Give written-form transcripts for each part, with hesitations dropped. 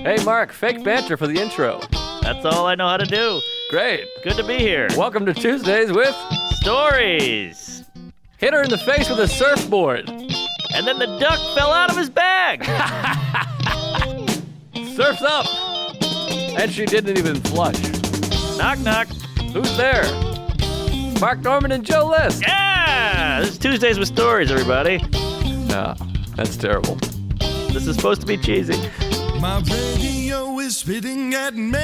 Hey, Mark, fake banter for the intro. That's all I know how to do. Great. Good to be here. Welcome to Tuesdays with Stories. Hit her in the face with a surfboard. And then the duck fell out of his bag. Surf's up. And she didn't even flush. Knock, knock. Who's there? Mark Norman and Joe List. Yeah! This is Tuesdays with Stories, everybody. No, that's terrible. This is supposed to be cheesy. My radio is spitting at me.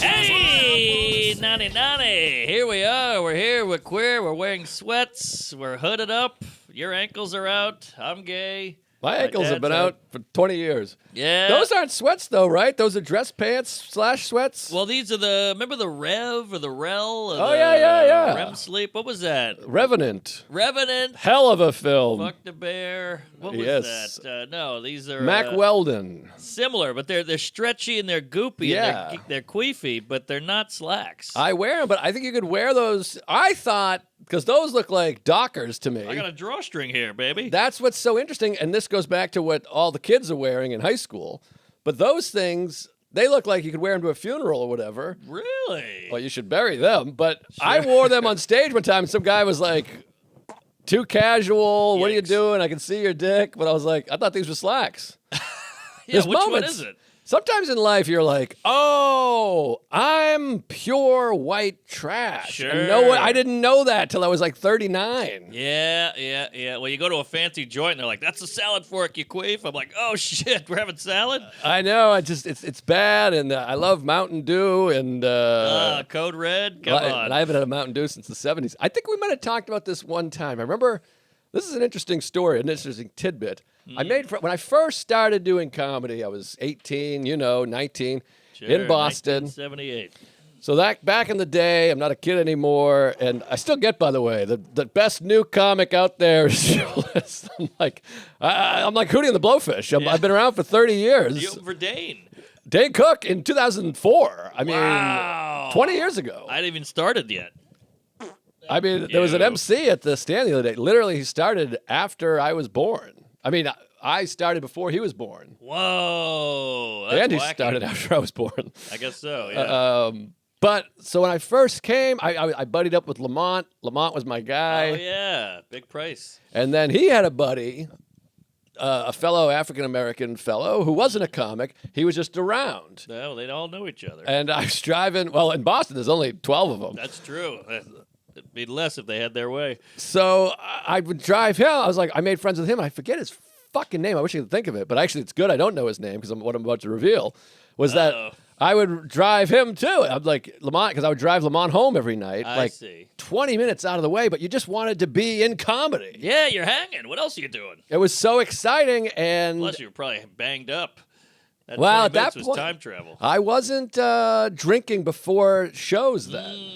Hey, Nani Nani. Here we are. We're here. We're queer. We're wearing sweats. We're hooded up. Your ankles are out. I'm gay. My ankles have been out for 20 years. Yeah. Those aren't sweats, though, right? Those are dress pants / sweats. Well, these are remember the Rev or the Rel? Or yeah. REM sleep. What was that? Revenant. Revenant. Hell of a film. Fuck the Bear. What was Yes. that? No, these are Mac Weldon. similar, but they're stretchy and they're goopy Yeah. and they're queefy, but they're not slacks. I wear them, but I think you could wear those. I thought, because those look like Dockers to me. I got a drawstring here, baby. That's what's so interesting, and this goes back to what all the kids are wearing in high school. But those things, they look like you could wear them to a funeral or whatever. Really? Well, you should bury them. But I wore them on stage one time, and some guy was like, too casual. What are you Yikes. doing? I can see your dick. But I was like, I thought these were slacks. Yeah, There's which one moments- is it? Sometimes in life, you're like, oh, I'm pure white trash. Sure. And I didn't know that till I was like 39. Yeah. Well, you go to a fancy joint and they're like, that's a salad fork, you queef. I'm like, oh, shit, we're having salad? I know. It's bad, and I love Mountain Dew, and Code Red? Come on. And I haven't had a Mountain Dew since the 70s. I think we might have talked about this one time. I remember, this is an interesting story, an interesting tidbit. I made when I first started doing comedy, I was 18, 19, Sure, in Boston. 1978. So that back in the day, I'm not a kid anymore, and I still get, by the way, the best new comic out there is Gillis. I'm like Hootie and the Blowfish. I've been around for 30 years. You for Dane. Dane Cook in 2004. I mean, Wow. 20 years ago. I hadn't even started yet. I mean, there was an You. MC at the stand the other day. Literally, he started after I was born. I mean, I started before he was born. Whoa. That's And he wacky. started after I was born. I guess so, yeah. But so when I first came, I buddied up with Lamont. Lamont was my guy. Oh, yeah. Big price. And then he had a buddy, a fellow African-American fellow who wasn't a comic. He was just around. No, they all know each other. And I was driving. Well, in Boston, there's only 12 of them. That's true. It'd be less if they had their way. So I would drive him. I was like, I made friends with him. I forget his fucking name. I wish I could think of it. But actually, it's good I don't know his name because what I'm about to reveal was that I would drive him too. I'm like Lamont, because I would drive Lamont home every night. I see. 20 minutes out of the way, but you just wanted to be in comedy. Yeah, you're hanging. What else are you doing? It was so exciting. And Plus, you were probably banged up. That Well, 20 at that minutes was point- time travel. I wasn't drinking before shows then.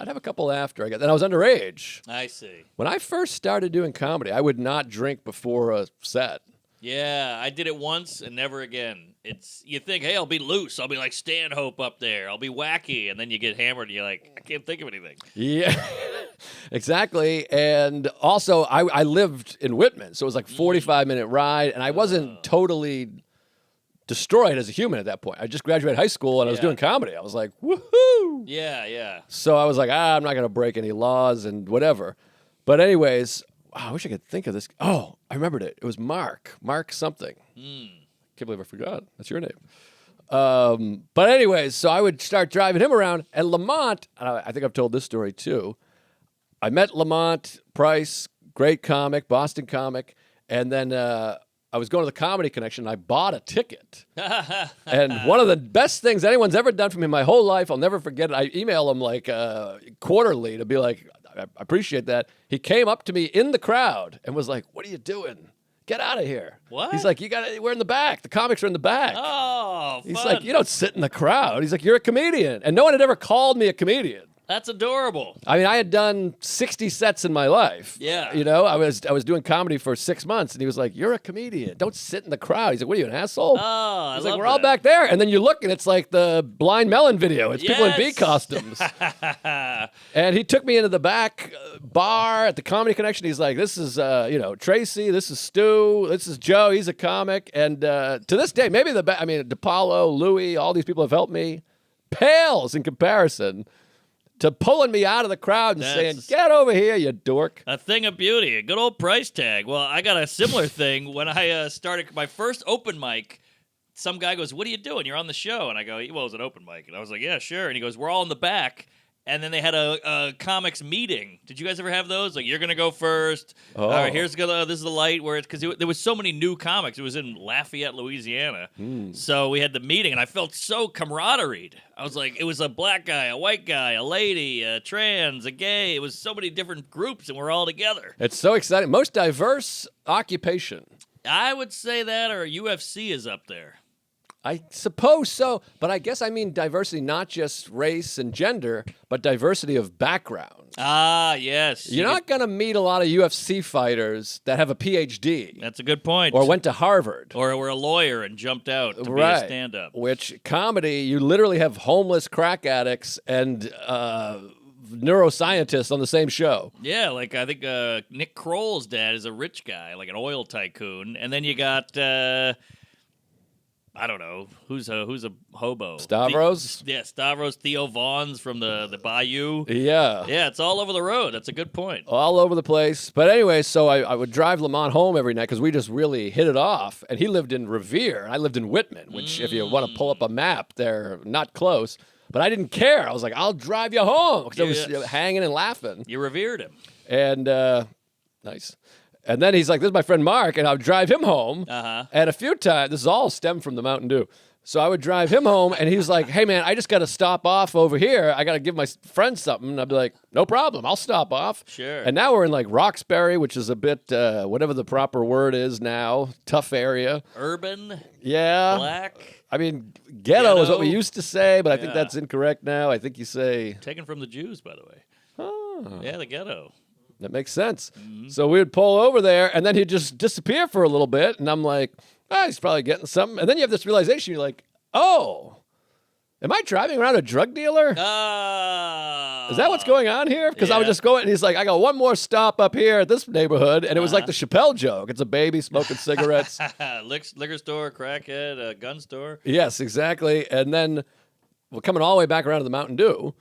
I'd have a couple after, I guess. And I was underage. I see. When I first started doing comedy, I would not drink before a set. Yeah, I did it once and never again. You think, hey, I'll be loose. I'll be like Stanhope up there. I'll be wacky. And then you get hammered and you're like, I can't think of anything. Yeah, exactly. And also, I lived in Whitman, so it was like 45-minute ride, and I wasn't totally destroyed as a human at that point. I just graduated high school, and I was Yeah. doing comedy. I was like, woohoo! Yeah. So I was like, I'm not going to break any laws and whatever. But anyways, wow, I wish I could think of this. Oh, I remembered it. It was Mark something. Can't believe I forgot. That's your name. But anyways, so I would start driving him around, and Lamont, I think I've told this story too. I met Lamont Price, great comic, Boston comic, and then I was going to the Comedy Connection, and I bought a ticket. And one of the best things anyone's ever done for me in my whole life, I'll never forget it. I email him like quarterly to be like, I appreciate that. He came up to me in the crowd and was like, what are you doing? Get out of here. What? He's like, we're in the back. The comics are in the back. Oh, He's fun. like, you don't sit in the crowd. He's like, you're a comedian. And no one had ever called me a comedian. That's adorable. I mean, I had done 60 sets in my life. Yeah. You know, I was doing comedy for 6 months, and he was like, "You're a comedian. Don't sit in the crowd." He's like, "What are you, an asshole?" Oh, He's like, "We're all back there," and then you look, and it's like the Blind Melon video. It's people in bee Yes. costumes. And he took me into the back bar at the Comedy Connection. He's like, "This is, Tracy. This is Stu. This is Joe. He's a comic." And to this day, maybe DePaulo, Louie, all these people have helped me. Pales in comparison to pulling me out of the crowd and saying, "Get over here, you dork." A thing of beauty, a good old price tag. Well, I got a similar thing when I started my first open mic. Some guy goes, "What are you doing? You're on the show." And I go, "Well, it was an open mic." And I was like, "Yeah, sure." And he goes, "We're all in the back." And then they had a comics meeting. Did you guys ever have those? Like, you're going to go first. Oh. All right, this is the light where it's because there was so many new comics. It was in Lafayette, Louisiana. So we had the meeting, and I felt so camaraderie. I was like, it was a black guy, a white guy, a lady, a trans, a gay. It was so many different groups, and we're all together. It's so exciting. Most diverse occupation. I would say that, or UFC is up there. I suppose so, but I guess I mean diversity, not just race and gender, but diversity of background. Ah, yes. You're not going to meet a lot of UFC fighters that have a PhD. That's a good point. Or went to Harvard. Or were a lawyer and jumped out to be a stand-up. Which comedy, you literally have homeless crack addicts and neuroscientists on the same show. Yeah, like I think Nick Kroll's dad is a rich guy, like an oil tycoon. And then you got... I don't know who's a hobo. Stavros? Stavros. Theo Vaughn's from the Bayou. Yeah. Yeah, it's all over the road. That's a good point. All over the place. But anyway, so I would drive Lamont home every night because we just really hit it off. And he lived in Revere. I lived in Whitman, which if you want to pull up a map, they're not close. But I didn't care. I was like, I'll drive you home because I was hanging and laughing. You revered him. And nice. And then he's like, "This is my friend Mark," and I would drive him home. And a few times, this is all stemmed from the Mountain Dew. So I would drive him home, and he was like, "Hey, man, I just got to stop off over here. I got to give my friend something." And I'd be like, "No problem. I'll stop off." Sure. And now we're in like Roxbury, which is a bit, whatever the proper word is now, tough area. Urban. Yeah. Black. I mean, ghetto is what we used to say, but I think Yeah. that's incorrect now. I think you say... Taken from the Jews, by the way. Oh. Yeah, the ghetto. That makes sense. So we would pull over there, and then he'd just disappear for a little bit, and I'm like, he's probably getting something. And then you have this realization, you're like, oh, am I driving around a drug dealer? Is that what's going on here? Because I would just go in, and he's like, I got one more stop up here at this neighborhood, and it was like the Chappelle joke. It's a baby smoking cigarettes. Liquor store, crackhead, gun store. Yes, exactly. And then we're coming all the way back around to the Mountain Dew,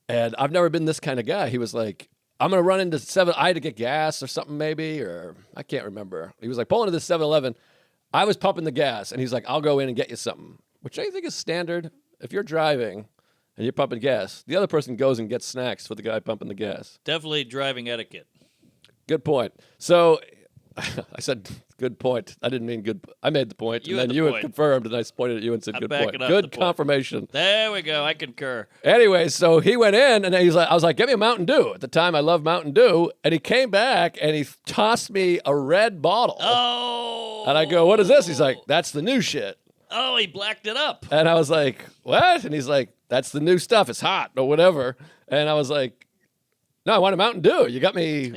and I've never been this kind of guy. He was like, I'm going to run into 7, I had to get gas or something maybe, or I can't remember. He was like, pull into this 7-Eleven. I was pumping the gas, and he's like, I'll go in and get you something, which I think is standard. If you're driving and you're pumping gas, the other person goes and gets snacks for the guy pumping the gas. Definitely driving etiquette. Good point. So I said, good point. I didn't mean good. I made the point, and then you had confirmed, and I pointed at you and said, good point. Good confirmation. There we go. I concur. Anyway, so he went in, and he's like, I was like, get me a Mountain Dew. At the time, I loved Mountain Dew, and he came back, and he tossed me a red bottle. Oh. And I go, what is this? He's like, that's the new shit. Oh, he blacked it up. And I was like, what? And he's like, that's the new stuff. It's hot or whatever. And I was like, no, I want a Mountain Dew. You got me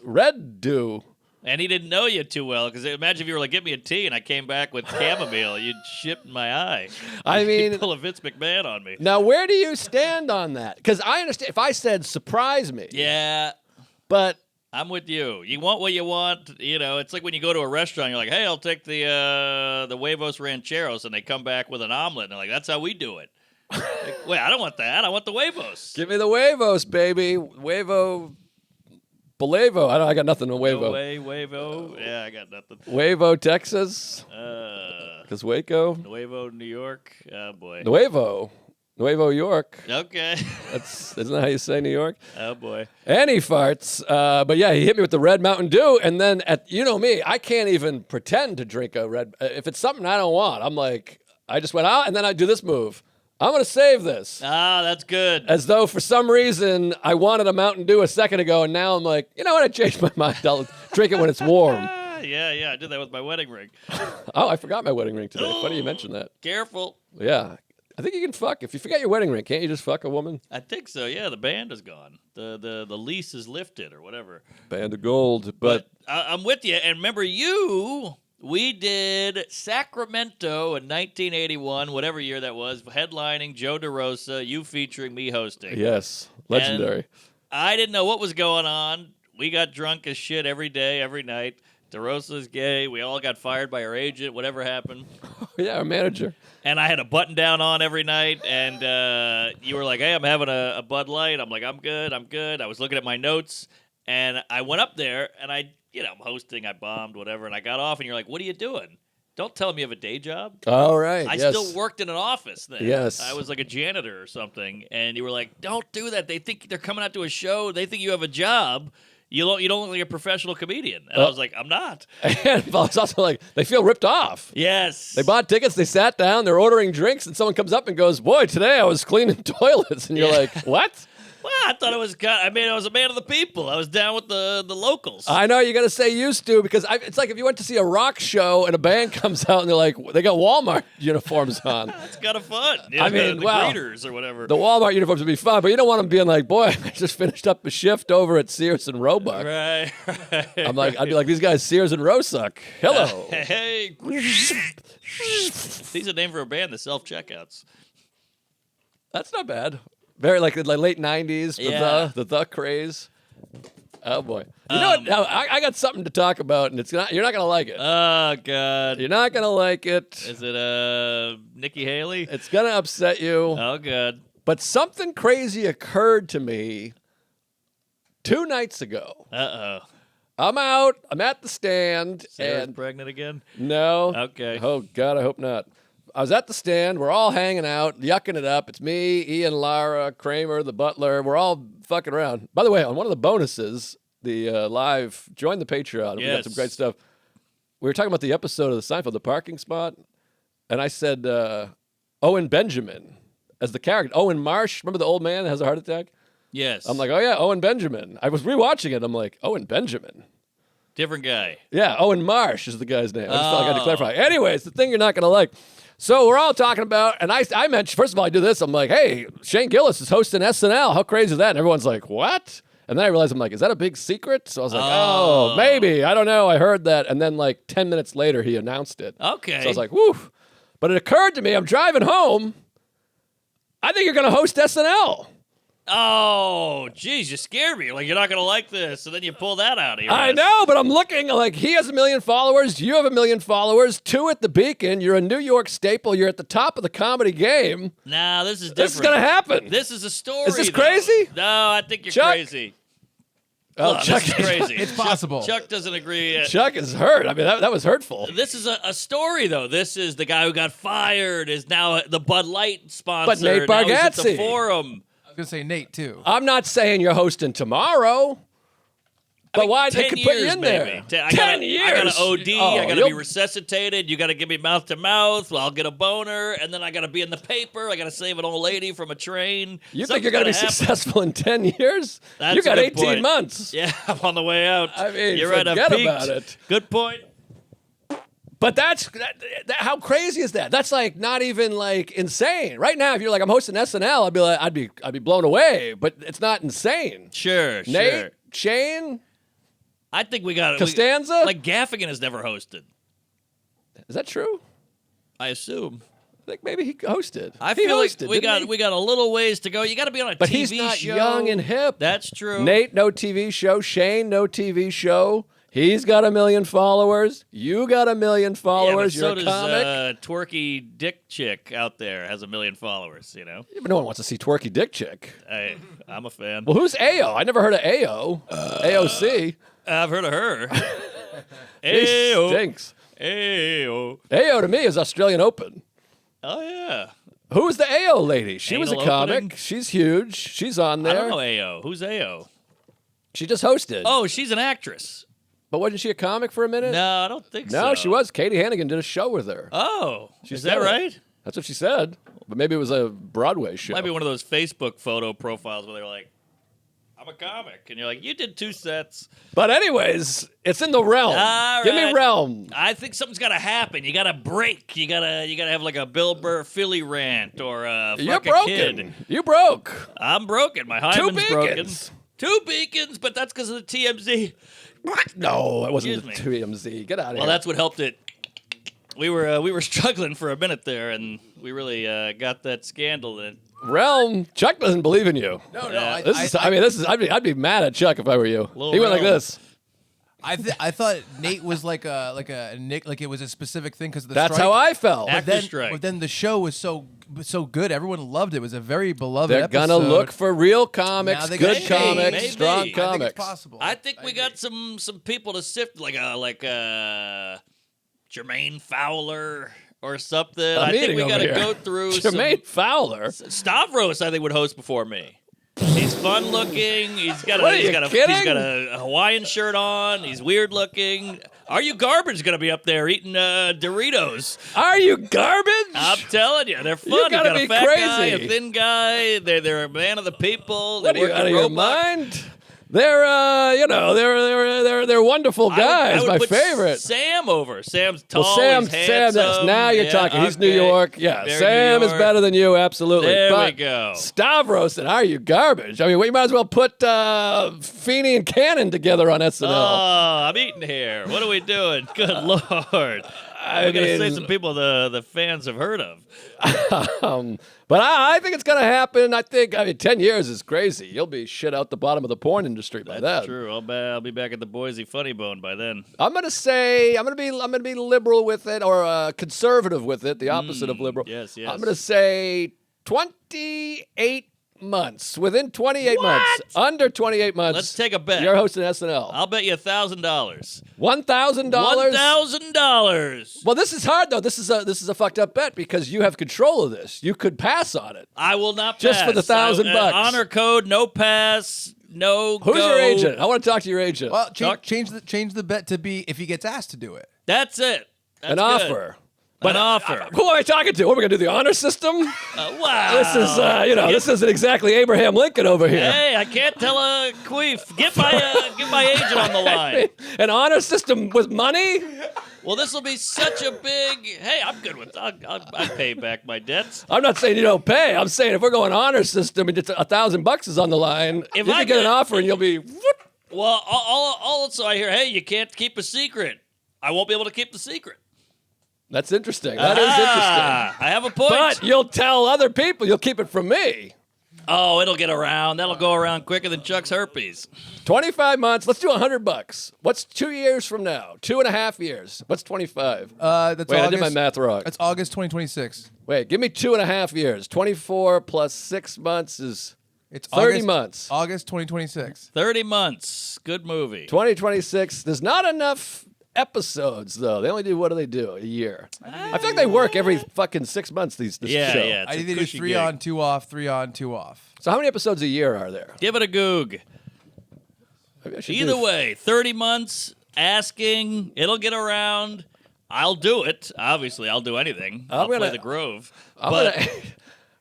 Red Dew. And he didn't know you too well, because imagine if you were like, get me a tea, and I came back with chamomile. You'd ship in my eye. I mean... You'd pull a Vince McMahon on me. Now, where do you stand on that? Because I understand, if I said, surprise me. Yeah. But... I'm with you. You want what you want. You know, it's like when you go to a restaurant, you're like, hey, I'll take the huevos rancheros, and they come back with an omelet, and they're like, that's how we do it. Like, wait, I don't want that. I want the huevos. Give me the huevos, baby. Huevo... Belevo. I got nothing on Huevo. Huevo. Yeah, I got nothing. Huevo, Texas. Because Waco. Nuevo, New York. Oh, boy. Nuevo, York. Okay. Isn't that how you say New York? Oh, boy. And he farts. But yeah, he hit me with the red Mountain Dew. And then, you know me, I can't even pretend to drink a red. If it's something I don't want, I'm like, I just went out and then I do this move. I'm going to save this. Ah, that's good. As though for some reason I wanted a Mountain Dew a second ago, and now I'm like, you know what? I changed my mind. I'll drink it when it's warm. Yeah. I did that with my wedding ring. Oh, I forgot my wedding ring today. Funny you mentioned that. Careful. Yeah. I think you can fuck. If you forget your wedding ring, can't you just fuck a woman? I think so. Yeah, the band is gone. The lease is lifted or whatever. Band of gold. But I'm with you. And remember, we did Sacramento in 1981, whatever year that was, headlining Joe DeRosa, you featuring me hosting. yes, legendary. And I didn't know what was going on. We got drunk as shit every day, every night. DeRosa's gay. We all got fired by our agent, whatever happened. Yeah, our manager. And I had a button down on every night, and you were like, hey, I'm having a Bud Light. I'm like, I'm good. I was looking at my notes, and I went up there, and I'm hosting, I bombed, whatever, and I got off, and you're like, what are you doing? Don't tell me you have a day job. All right, I yes. still worked in an office then. Yes. I was like a janitor or something, and you were like, don't do that. They think they're coming out to a show. They think you have a job. You don't look like a professional comedian. And I was like, I'm not. And it's also like, they feel ripped off. Yes. They bought tickets, they sat down, they're ordering drinks, and someone comes up and goes, boy, today I was cleaning toilets. And you're like, what? Well, I thought it was I was a man of the people. I was down with the locals. I know you got to say used to, because it's like if you went to see a rock show and a band comes out and they're like, they got Walmart uniforms on. It's kind of fun. I mean, the wow. greeters or whatever. The Walmart uniforms would be fun, but you don't want them being like, boy, I just finished up a shift over at Sears and Roebuck. Right. I'd be like, these guys Sears and Roesuck. Hello. Hey. These are a name for a band, the self-checkouts. That's not bad. Very like late 90s, Yeah. the craze. Oh, boy. You know what? Now, I got something to talk about, and you're not going to like it. Oh, God. You're not going to like it. Is it Nikki Haley? It's going to upset you. Oh, good. But something crazy occurred to me 2 nights ago. Uh-oh. I'm out. I'm at the stand. Sarah's and pregnant again? No. Okay. Oh, God, I hope not. I was at the stand. We're all hanging out, yucking it up. It's me, Ian, Lara, Kramer, the butler. We're all fucking around. By the way, on one of the bonuses, the live, join the Patreon. We got some great stuff. We were talking about the episode of the Seinfeld, the parking spot, and I said Owen Benjamin as the character. Owen Marsh, remember the old man that has a heart attack? Yes. I'm like, oh, yeah, Owen Benjamin. I was rewatching it. I'm like, Owen Benjamin. Different guy. Yeah, Owen Marsh is the guy's name. I just felt like I had to clarify. Anyways, the thing you're not going to like. So we're all talking about, and I mentioned, first of all, I do this. I'm like, hey, Shane Gillis is hosting SNL. How crazy is that? And everyone's like, what? And then I realized, I'm like, is that a big secret? So I was like, oh, maybe. I don't know. I heard that. And then like 10 minutes later, he announced it. Okay. So I was like, woo. But it occurred to me, I'm driving home. I think you're going to host SNL. Oh, geez, you scared me. Like, you're not going to like this. So then you pull that out of your I ass. know, but I'm looking like he has 1 million followers. You have 1 million followers. 2 at the Beacon. You're a New York staple. You're at the top of the comedy game. Nah, this is different. This is going to happen. This is a story. Is this though. crazy? No, I think you're Chuck? crazy. Oh, Look, Chuck, this is crazy. It's possible. Chuck doesn't agree. Chuck is hurt. I mean, that was hurtful. This is a story, though. This is the guy who got fired, is now the Bud Light sponsor. But Nate Now he's at the Bargatze. Forum. I was going to say Nate, too. I'm not saying you're hosting tomorrow. But why they 10 could put you years, in maybe. there? 10 years. I got to OD. Oh, I got to be you'll- resuscitated. You got to give me mouth to mouth. Well, I'll get a boner, and then I got to be in the paper. I got to save an old lady from a train. You think Something's you're going to be gotta happen. successful in 10 years? That's you got a good 18 point. months. Yeah, I'm on the way out. I mean, you're right. I've forget peaked. about it. Good point. But how crazy is that? That's like not even like insane. Right now, if you're like, I'm hosting SNL, I'd be like, I'd be blown away. But it's not insane. Sure, Nate, sure. Shane, I think we got it. Costanza? Like Gaffigan has never hosted. Is that true? I assume. I think maybe he hosted. I He feel hosted, like we didn't he? got a little ways to go. You got to be on a But TV he's not show. young and hip. That's true. Nate, no TV show. Shane, no TV show. He's got 1 million followers. You got 1 million followers. Yeah, but You're so a comic. does twerky dick chick out there has 1 million followers. You know, Yeah, but no one wants to see twerky dick chick. I'm a fan. Well, who's AO? I never heard of AO. AOC. I've heard of her. He Ayo, stinks. ayo. AO to me is Australian Open. Oh yeah. Who's the AO lady? She was a Anal comic. opening? She's huge. She's on I there. don't know Ayo. Who's Ayo? She just hosted. Oh, she's an actress. But wasn't she a comic for a minute? No, I don't think so. No, she was. Katie Hannigan did a show with her. Oh, She is said that it. right? That's what she said. But maybe it was a Broadway show. Might be one of those Facebook photo profiles where they're like, I'm a comic. And you're like, you did 2 sets. But anyways, it's in the realm. All Give me right. realm. I think something's got to happen. You got to break. You gotta have like a Bill Burr Philly rant or a You're fuck a broken. kid. You broke. I'm broken. My 2 hymen's broken. beacons. 2 beacons, but that's because of the TMZ. No, it wasn't the Excuse 2MZ. Get out of Well, here. that's what helped it. We were struggling for a minute there, and we really got that scandal. And Realm. Chuck doesn't believe in you. No, Yeah. I'd be mad at Chuck if I were you. Little He went like Realm. this. I thought Nate was like a Nick, like it was a specific thing because of the That's strike. how I felt. Act- Then, strike. but then the show was so good. Everyone loved it. It was a very beloved They're episode. gonna look for real Now comics, they good got- comics, Maybe. strong I think comics. I think it's possible. I think we agree. got some people to sift, like Jermaine Fowler or something. I think we got to go through Jermaine Fowler. Stavros, I think, would host before me. He's fun looking. He's got What are you kidding? a Hawaiian shirt on. He's weird looking. Are You Garbage gonna be up there eating Doritos? Are you garbage? I'm telling you, they're fun. You gotta got a be fat guy, crazy. a thin guy. They're a man of the people. What are They you work out in of your robots. mind? They're wonderful guys. I would My put favorite. Sam over. Sam's tall. Well, Sam, he's handsome. that's, now you're Yeah, talking. He's New okay. York. Yeah, Very Sam New is York. better than you, absolutely. There but we go. Stavros and Are You Garbage? I mean, we might as well put Feeney and Cannon together on SNL. Oh, I'm eating here. What are we doing? Good Lord. I'm going to say some people the fans have heard of. But I think it's going to happen. I mean, 10 years is crazy. You'll be shit out the bottom of the porn industry by That's then. true. I'll be back at the Boise Funny Bone by then. I'm gonna be liberal with it or conservative with it, the opposite of liberal. yes, yes. I'm gonna say 28 months. Within 28 months, under 28 months. Let's take a bet. You're hosting SNL. I'll bet you $1,000. $1,000. $1,000. Well, this is hard though. This is a fucked up bet because you have control of this. You could pass on it. I will not Just pass. for the $1,000. Honor code, no pass, no Who's go. your agent? I want to talk to your agent. Well, Chuck? change the bet to be if he gets asked to do it. That's it. That's An good. offer. An offer. Who am I talking to? What, we're gonna do the honor system? Wow. This is, this isn't exactly Abraham Lincoln over here. Hey, I can't tell a queef. Get my agent on the line. An honor system with money? Well, this will be such a big. Hey, I'm good with. I pay back my debts. I'm not saying you don't pay. I'm saying if we're going honor system and it's $1,000 is on the line, If you I can get an get- offer and you'll be. Whoop. Well, also I hear, hey, you can't keep a secret. I won't be able to keep the secret. That's interesting. That is interesting. I have a point. But you'll tell other people. You'll keep it from me. Oh, it'll get around. That'll go around quicker than Chuck's herpes. 25 months. Let's do $100. What's 2 years from now? 2.5 years. What's 25? That's Wait, I August, did my math wrong. That's August 2026. Wait, give me 2.5 years. 24 plus 6 months is It's 30 August, month. August 2026. 30 months. Good movie. 2026. There's not enough episodes though. They only do, what do they do? A year. I think they work every fucking 6 months. This Yeah, show. yeah. It's I a think they do cushy 3 gig. on, 2 off, 3 on, 2 off. So how many episodes a year are there? Give it a goog. Maybe I should Either do- way, 30 months, asking, it'll get around. I'll do it. Obviously, I'll do anything. I'll play gonna- the Grove. I'm but gonna-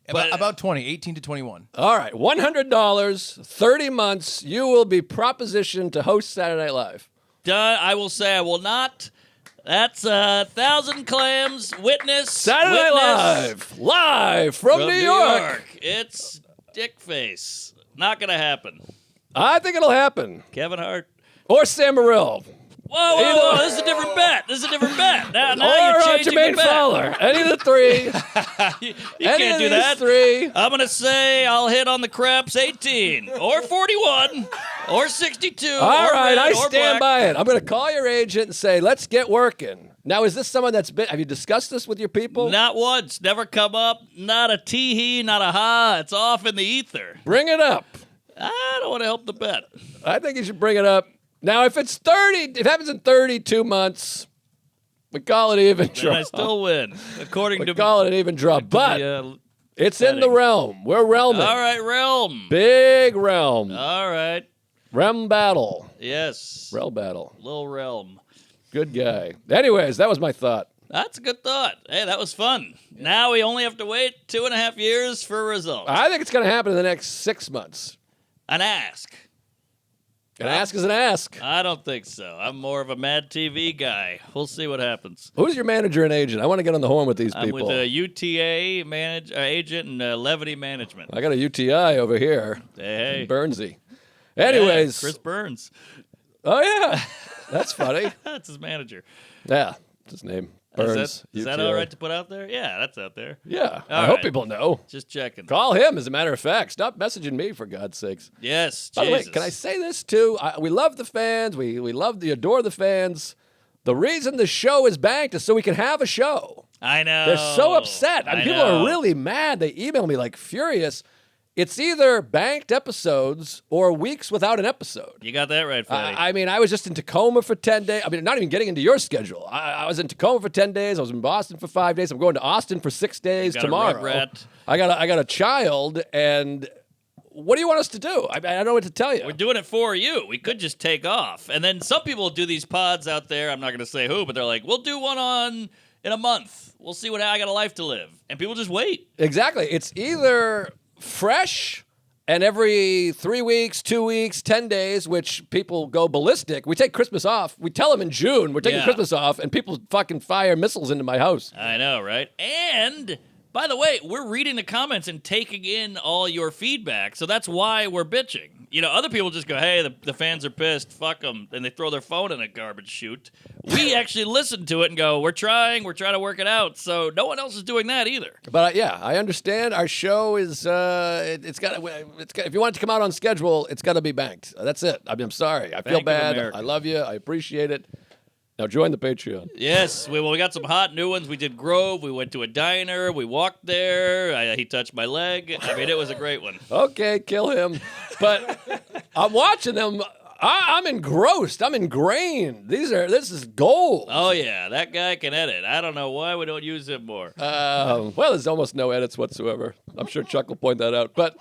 But- About 20, 18 to 21. all right, $100, 30 months. You will be propositioned to host Saturday Night Live. done. I will say I will not. That's 1,000 clams. Witness. Saturday Night witness Live from New York. It's Dickface. Not going to happen. I think it'll happen. Kevin Hart. Or Sam Morril. Whoa. This is a different bet. Now Or you're changing Jermaine the bet. Fowler. Any of the three. You Any can't of do these that. three. I'm going to say I'll hit on the craps 18 or 41 or 62. All or right, red I or stand black. by it. I'm going to call your agent and say, let's get working. Now, is this someone that's been, have you discussed this with your people? Not once. Never come up. Not a tee-hee, not a ha. It's off in the ether. Bring it up. I don't want to help the bet. I think you should bring it up. Now, if it's 30, if it happens in 32 months, we call it even And draw. I still win, according We to call it an even draw. But the, it's in the betting. realm. We're realming. all right, realm. Big realm. All right. Realm battle. Yes. Realm battle. Little realm. Good guy. Anyways, that was my thought. That's a good thought. Hey, that was fun. Now we only have to wait 2.5 years for results. I think it's going to happen in the next 6 months. An ask. An ask is an ask. I don't think so. I'm more of a Mad TV guy. We'll see what happens. Who's your manager and agent? I want to get on the horn with these I'm people. with a UTA agent and Levity Management. I got a UTI over here. Hey. Burnsy. Anyways. Yeah, Chris Burns. Oh, yeah. That's funny. That's his manager. Yeah. That's his name. Burns. Is that all right to put out there? Yeah, that's out there. Yeah. All I hope right. people know. Just checking. Call him, as a matter of fact. Stop messaging me, for God's sakes. Yes, By the way, Jesus. can I say this, too? We love the fans. We adore the fans. The reason the show is banked is so we can have a show. I know. They're so upset. I People know. are really mad. They email me like furious. It's either banked episodes or weeks without an episode. You got that right, Freddie. I mean, I was just in Tacoma for 10 days. I mean, not even getting into your schedule. I was in Tacoma for 10 days. I was in Boston for 5 days. I'm going to Austin for 6 days got a tomorrow. rugrat. I got a child, and what do you want us to do? I don't know what to tell you. We're doing it for you. We could just take off. And then some people do these pods out there. I'm not going to say who, but they're like, we'll do one in a month. We'll see what I got a life to live. And people just wait. Exactly. It's either fresh and every 3 weeks, 2 weeks, 10 days, which people go ballistic. We take Christmas off. We tell them in June we're taking Yeah. Christmas off, and people fucking fire missiles into my house. I know, right? And by the way, we're reading the comments and taking in all your feedback. So that's why we're bitching. You know, other people just go, hey, the fans are pissed. Fuck them. And they throw their phone in a garbage chute. We actually listen to it and go, we're trying to work it out. So no one else is doing that either. But yeah, I understand. Our show is it's got if you want it to come out on schedule, it's got to be banked. That's it. I mean, I'm sorry. I feel Bank of bad. America. I love you. I appreciate it. Now join the Patreon. Yes, we got some hot new ones. We did Grove. We went to a diner. We walked there. He touched my leg. I mean, it was a great one. Okay, kill him. But I'm watching them. I'm engrossed. I'm ingrained. This is gold. Oh, yeah, that guy can edit. I don't know why we don't use him more. Well, there's almost no edits whatsoever. I'm sure Chuck will point that out. But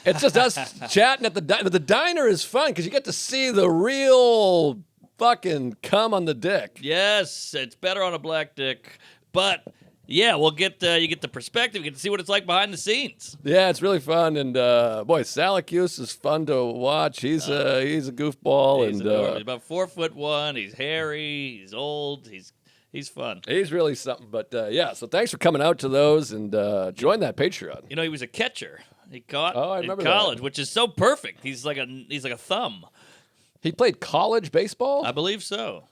it's just us chatting at the diner. The diner is fun because you get to see the real fucking cum on the dick. Yes, it's better on a black dick. But, yeah, you get the perspective. You get to see what it's like behind the scenes. Yeah, it's really fun. And, boy, Salacuse is fun to watch. He's a goofball. He's and enormous. He's about 4'1". He's hairy. He's old. He's fun. he's really something. But, yeah, so thanks for coming out to those and join that Patreon. You know, he was a catcher. He caught I in remember college, that. which is so perfect. He's like a thumb. He played college baseball? I believe so.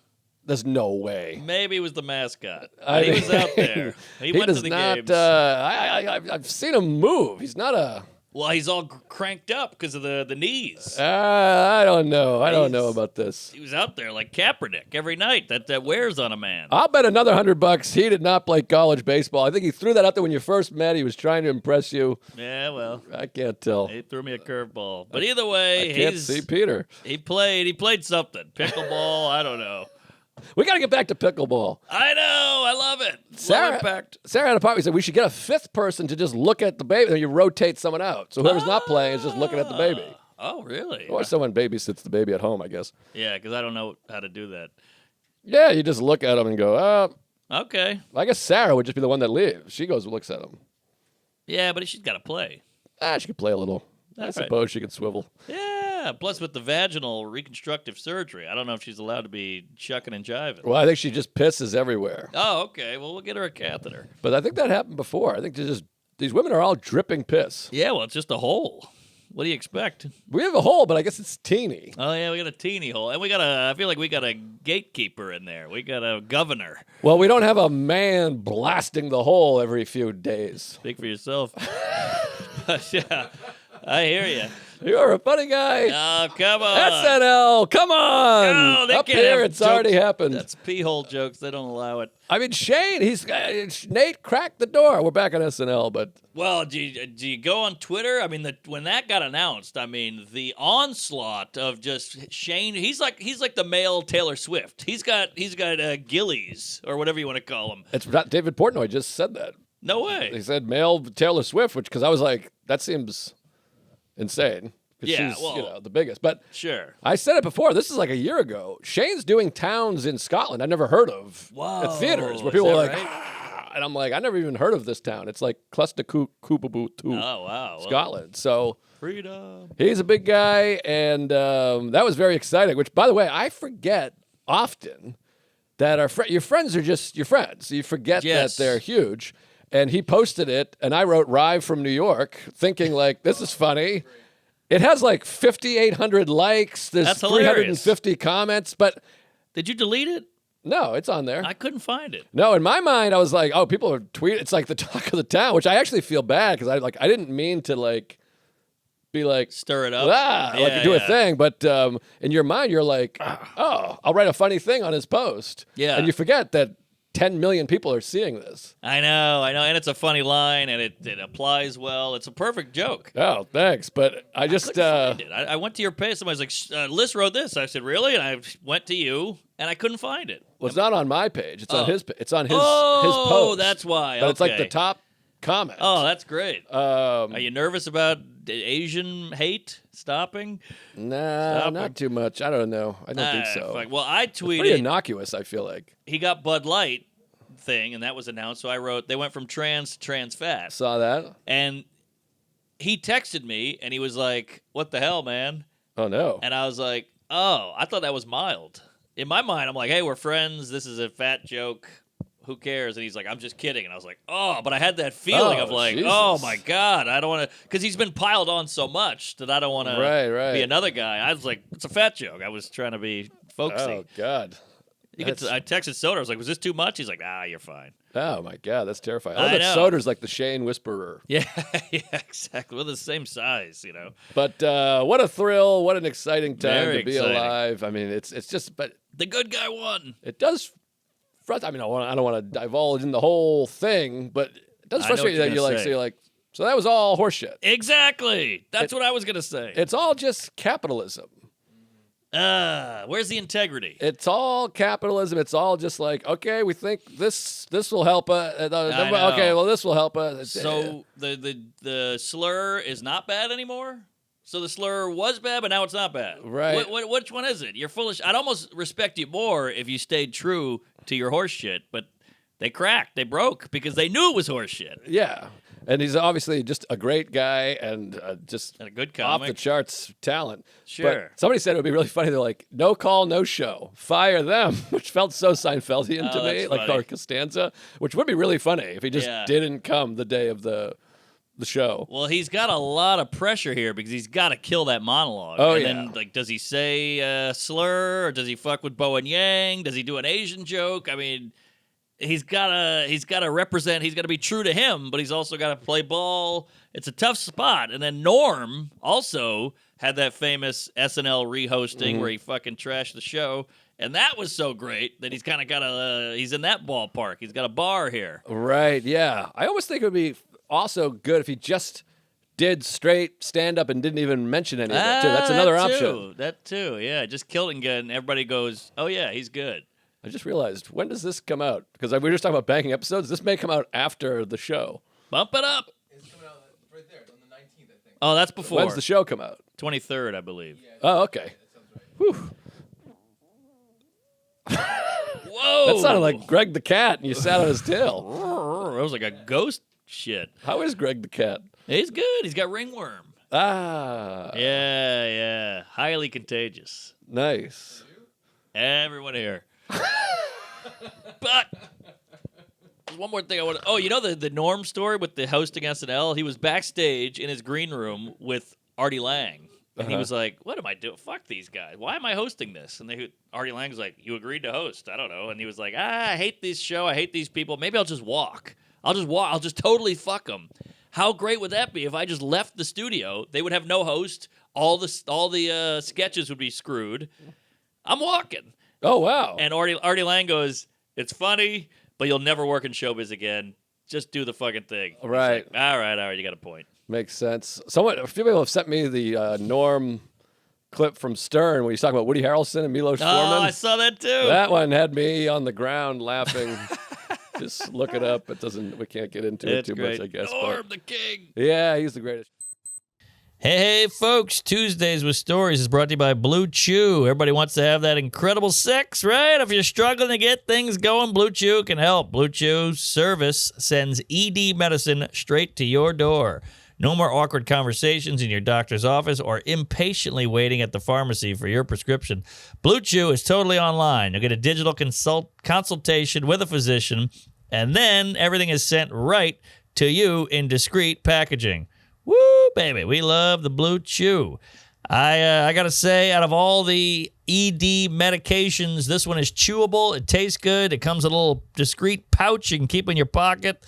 There's no way. Maybe he was the mascot. I He was mean, out there. He went does to the not, games. I've seen him move. He's not a... Well, he's all cranked up because of the knees. I don't know. I don't know He's- about this. He was out there like Kaepernick every night. That wears on a man. I'll bet another $100 he did not play college baseball. I think he threw that out there when you first met. He was trying to impress you. Yeah, well, I can't tell. he threw me a curveball. But either way, I can't see Peter. he played something. Pickleball, I don't know. We got to get back to pickleball. I know, I love it. Low Sarah impact. had a party. Said we should get a fifth person to just look at the baby. Then you rotate someone out. So whoever's not playing is just looking at the baby. Oh, really? Or someone babysits the baby at home, I guess. Yeah, because I don't know how to do that. Yeah, you just look at them and go, Okay. I guess Sarah would just be the one that leaves. She goes and looks at him. Yeah, but she's got to play. She could play a little. I That's right. suppose she could swivel. Yeah, plus with the vaginal reconstructive surgery, I don't know if she's allowed to be shucking and jiving. Well, I think she just pisses everywhere. Oh, okay. Well, we'll get her a catheter. But I think that happened before. I think these women are all dripping piss. Yeah, well, it's just a hole. What do you expect? We have a hole, but I guess it's teeny. Oh, yeah, we got a teeny hole. And I feel like we got a gatekeeper in there. We got a governor. Well, we don't have a man blasting the hole every few days. Speak for yourself. Yeah, I hear you. You're a funny guy. Oh, come on. SNL, come on. No, they Up can't here, have it's already jokes. happened. That's pee-hole jokes. They don't allow it. I mean, Shane, Nate cracked the door. We're back on SNL, but Well, do you go on Twitter? I mean, when that got announced, I mean, the onslaught of just Shane. He's like the male Taylor Swift. He's got Gillies or whatever you want to call him. it's not David Portnoy just said that. No He way. said male Taylor Swift, because I was like, that seems insane. 'Cause Yeah, she's, well- the biggest. But Sure. I said it before. This is like a year ago. Shane's doing towns in Scotland I've never heard of Whoa, at theaters where is people are that like, right? And I'm like, I never even heard of this town. It's like Clustercoopaboo, Oh, wow. Well, Scotland. So freedom. he's a big guy, and that was very exciting. Which, by the way, I forget often that your friends are just your friends. You forget Yes. that they're huge. And he posted it, and I wrote "Rive from New York," thinking like, this is funny. It has like 5,800 likes. There's That's hilarious. 350 comments, but Did you delete it? no, it's on there. I couldn't find it. No, in my mind, I was like, oh, people are tweeting. It's like the talk of the town, which I actually feel bad because I didn't mean to like be like Stir it up. like do a thing, but in your mind, you're like, oh, I'll write a funny thing on his post. Yeah. And you forget that 10 million people are seeing this. I know, and it's a funny line, and it applies well. It's a perfect joke. Oh, thanks. But I just Couldn't find it. I went to your page. Somebody's like, Liz wrote this. I said, really? And I went to you, and I couldn't find it. well, it's not on my page. It's on his. It's on his. Oh, his post. that's why. But it's like Okay. the top comment. Oh, that's great. Um, Are you nervous about Asian hate stopping? nah, Stop not it. too much. I don't know. I don't think Ah, so. fuck. Well, I It's pretty tweeted innocuous, I feel like. he got Bud Light thing, and that was announced. So I wrote they went from trans to trans fat, Saw that. and he texted me, and he was like, "What the hell, man?" Oh, no. And I was like, "Oh, I thought that was mild." In my mind, I'm like, "Hey, we're friends. This is a fat joke. Who cares?" And he's like, "I'm just kidding." And I was like, "Oh," but I had that feeling Oh, of like, Jesus. "Oh my god, I don't want to," because he's been piled on so much that I don't want to Right. be another guy. I was like, "It's a fat joke." I was trying to be folksy. Oh, God. I texted Soder. I was like, "Was this too much?" He's like, "You're fine." Oh, my God. That's terrifying. I I love that know. Soder's like the Shane Whisperer. Yeah, yeah, exactly. We're the same size, you know. But what a thrill. What an exciting time Very to be exciting. alive. I mean, it's just, but The good guy won. it does, I mean, I don't want to divulge in the whole thing, but it does I know frustrate you what that you're you're like, gonna so you're like, so that was all horseshit. Exactly. That's what I was gonna say. It's all just capitalism. Where's the integrity? It's all capitalism. It's all just like, okay, we think this will help us. know. Okay, well, this will help us. So the slur is not bad anymore. So the slur was bad, but now it's not bad. Right. Which one is it? You're foolish. I'd almost respect you more if you stayed true to your horse shit, but they cracked. They broke because they knew it was horse shit. Yeah. And he's obviously just a great guy and just And a good off the comic. charts talent. Sure. But somebody said it would be really funny. They're like, no call, no show. Fire them, which felt so Seinfeldian to Oh, me, that's like funny. our Costanza, which would be really funny if he just Yeah. didn't come the day of the show. Well, he's got a lot of pressure here because he's got to kill that monologue. Oh, and yeah. then, like, does he say slur or does he fuck with Bo and Yang? Does he do an Asian joke? I mean, he's gotta represent. He's got to be true to him, but he's also got to play ball. It's a tough spot. And then Norm also had that famous SNL rehosting where he fucking trashed the show. And that was so great that he's kind of got he's in that ballpark. He's got a bar here. Right, yeah. I almost think it would be also good if he just did straight stand-up and didn't even mention any of it, too. That's another option. That too, yeah. Just kill it and get, and everybody goes, "Oh yeah, he's good." I just realized, when does this come out? Because we were just talking about banking episodes. This may come out after the show. Bump it up. It's coming out right there on the 19th, I think. Oh, that's before When's the show come out? 23rd, I believe. Oh, okay. Whew. Whoa, That sounded like Greg the cat, and you sat on his tail. It was like a ghost shit. How is Greg the cat? He's good. He's got ringworm. Ah, Yeah. Highly contagious. nice. Everyone here. But there's one more thing I want to. Oh, you know the Norm story with the hosting SNL? He was backstage in his green room with Artie Lang. And he was like, "What am I doing? Fuck these guys. Why am I hosting this?" And Artie Lang was like, "You agreed to host. I don't know." And he was like, I hate this show. I hate these people. Maybe I'll just walk. I'll just totally fuck them. How great would that be if I just left the studio? They would have no host. All the sketches would be screwed. I'm walking. Oh, wow. And Artie Lang goes, "It's funny, but you'll never work in showbiz again. Just do the fucking thing." He's Right. like, all right. You got a point. Makes sense. A few people have sent me the Norm clip from Stern where he's talking about Woody Harrelson and Milos Oh, Forman. I saw that too. That one had me on the ground laughing. Just look it up. We can't get into it It's too great. much, I guess. Norm the king. Yeah, he's the greatest. Hey, folks, Tuesdays with Stories is brought to you by Blue Chew. Everybody wants to have that incredible sex, right? If you're struggling to get things going, Blue Chew can help. Blue Chew service sends ED medicine straight to your door. No more awkward conversations in your doctor's office or impatiently waiting at the pharmacy for your prescription. Blue Chew is totally online. You'll get a digital consultation with a physician, and then everything is sent right to you in discreet packaging. Woo, baby. We love the Blue Chew. I got to say, out of all the ED medications, this one is chewable. It tastes good. It comes in a little discreet pouch you can keep in your pocket.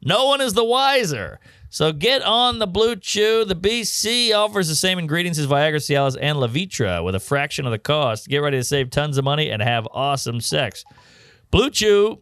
No one is the wiser. So get on the Blue Chew. The BC offers the same ingredients as Viagra, Cialis, and Levitra with a fraction of the cost. Get ready to save tons of money and have awesome sex. Blue Chew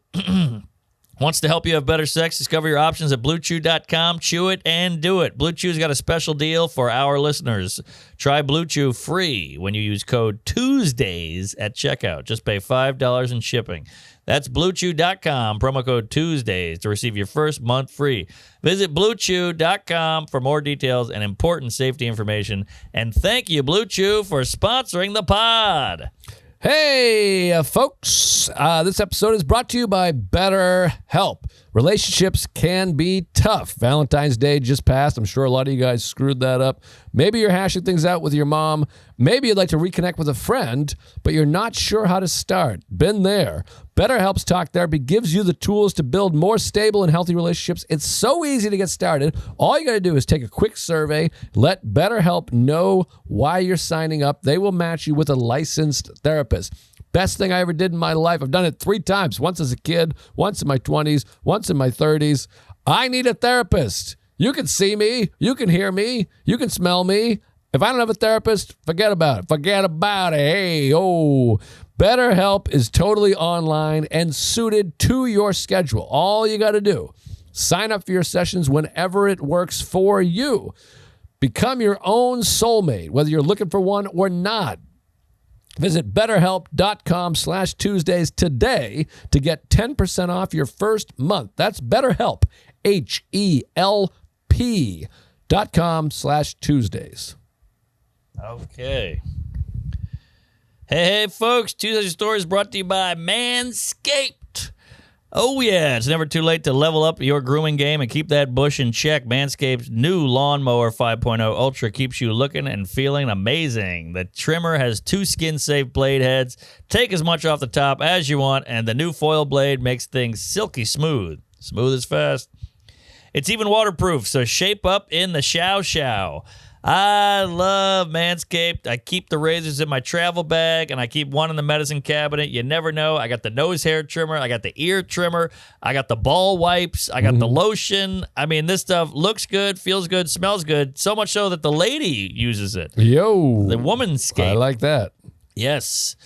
wants to help you have better sex. Discover your options at BlueChew.com. Chew it and do it. Blue Chew's got a special deal for our listeners. Try Blue Chew free when you use code Tuesdays at checkout. Just pay $5 in shipping. That's BlueChew.com, promo code Tuesdays to receive your first month free. Visit BlueChew.com for more details and important safety information. And thank you, Blue Chew, for sponsoring the pod. Hey, folks. This episode is brought to you by BetterHelp. Relationships can be tough. Valentine's Day just passed. I'm sure a lot of you guys screwed that up. Maybe you're hashing things out with your mom. Maybe you'd like to reconnect with a friend, but you're not sure how to start. Been there. BetterHelp's Talk Therapy gives you the tools to build more stable and healthy relationships. It's so easy to get started. All you got to do is take a quick survey. Let BetterHelp know why you're signing up. They will match you with a licensed therapist. Best thing I ever did in my life. I've done it 3 times. Once as a kid, once in my 20s, once in my 30s. I need a therapist. You can see me. You can hear me. You can smell me. If I don't have a therapist, forget about it. Forget about it. Hey, oh. BetterHelp is totally online and suited to your schedule. All you got to do, sign up for your sessions whenever it works for you. Become your own soulmate, whether you're looking for one or not. Visit BetterHelp.com/Tuesdays today to get 10% off your first month. That's BetterHelp, HELP.com/Tuesdays. Okay. Hey, folks. Tuesday's Story is brought to you by Manscaped. Oh, yeah. It's never too late to level up your grooming game and keep that bush in check. Manscaped's new Lawnmower 5.0 Ultra keeps you looking and feeling amazing. The trimmer has 2 skin-safe blade heads. Take as much off the top as you want, and the new foil blade makes things silky smooth. Smooth as fast. It's even waterproof, so shape up in the show. I love Manscaped. I keep the razors in my travel bag, and I keep one in the medicine cabinet. You never know. I got the nose hair trimmer. I got the ear trimmer. I got the ball wipes. I got the lotion. I mean, this stuff looks good, feels good, smells good, so much so that the lady uses it. Yo. The womanscape. I like that. Yes.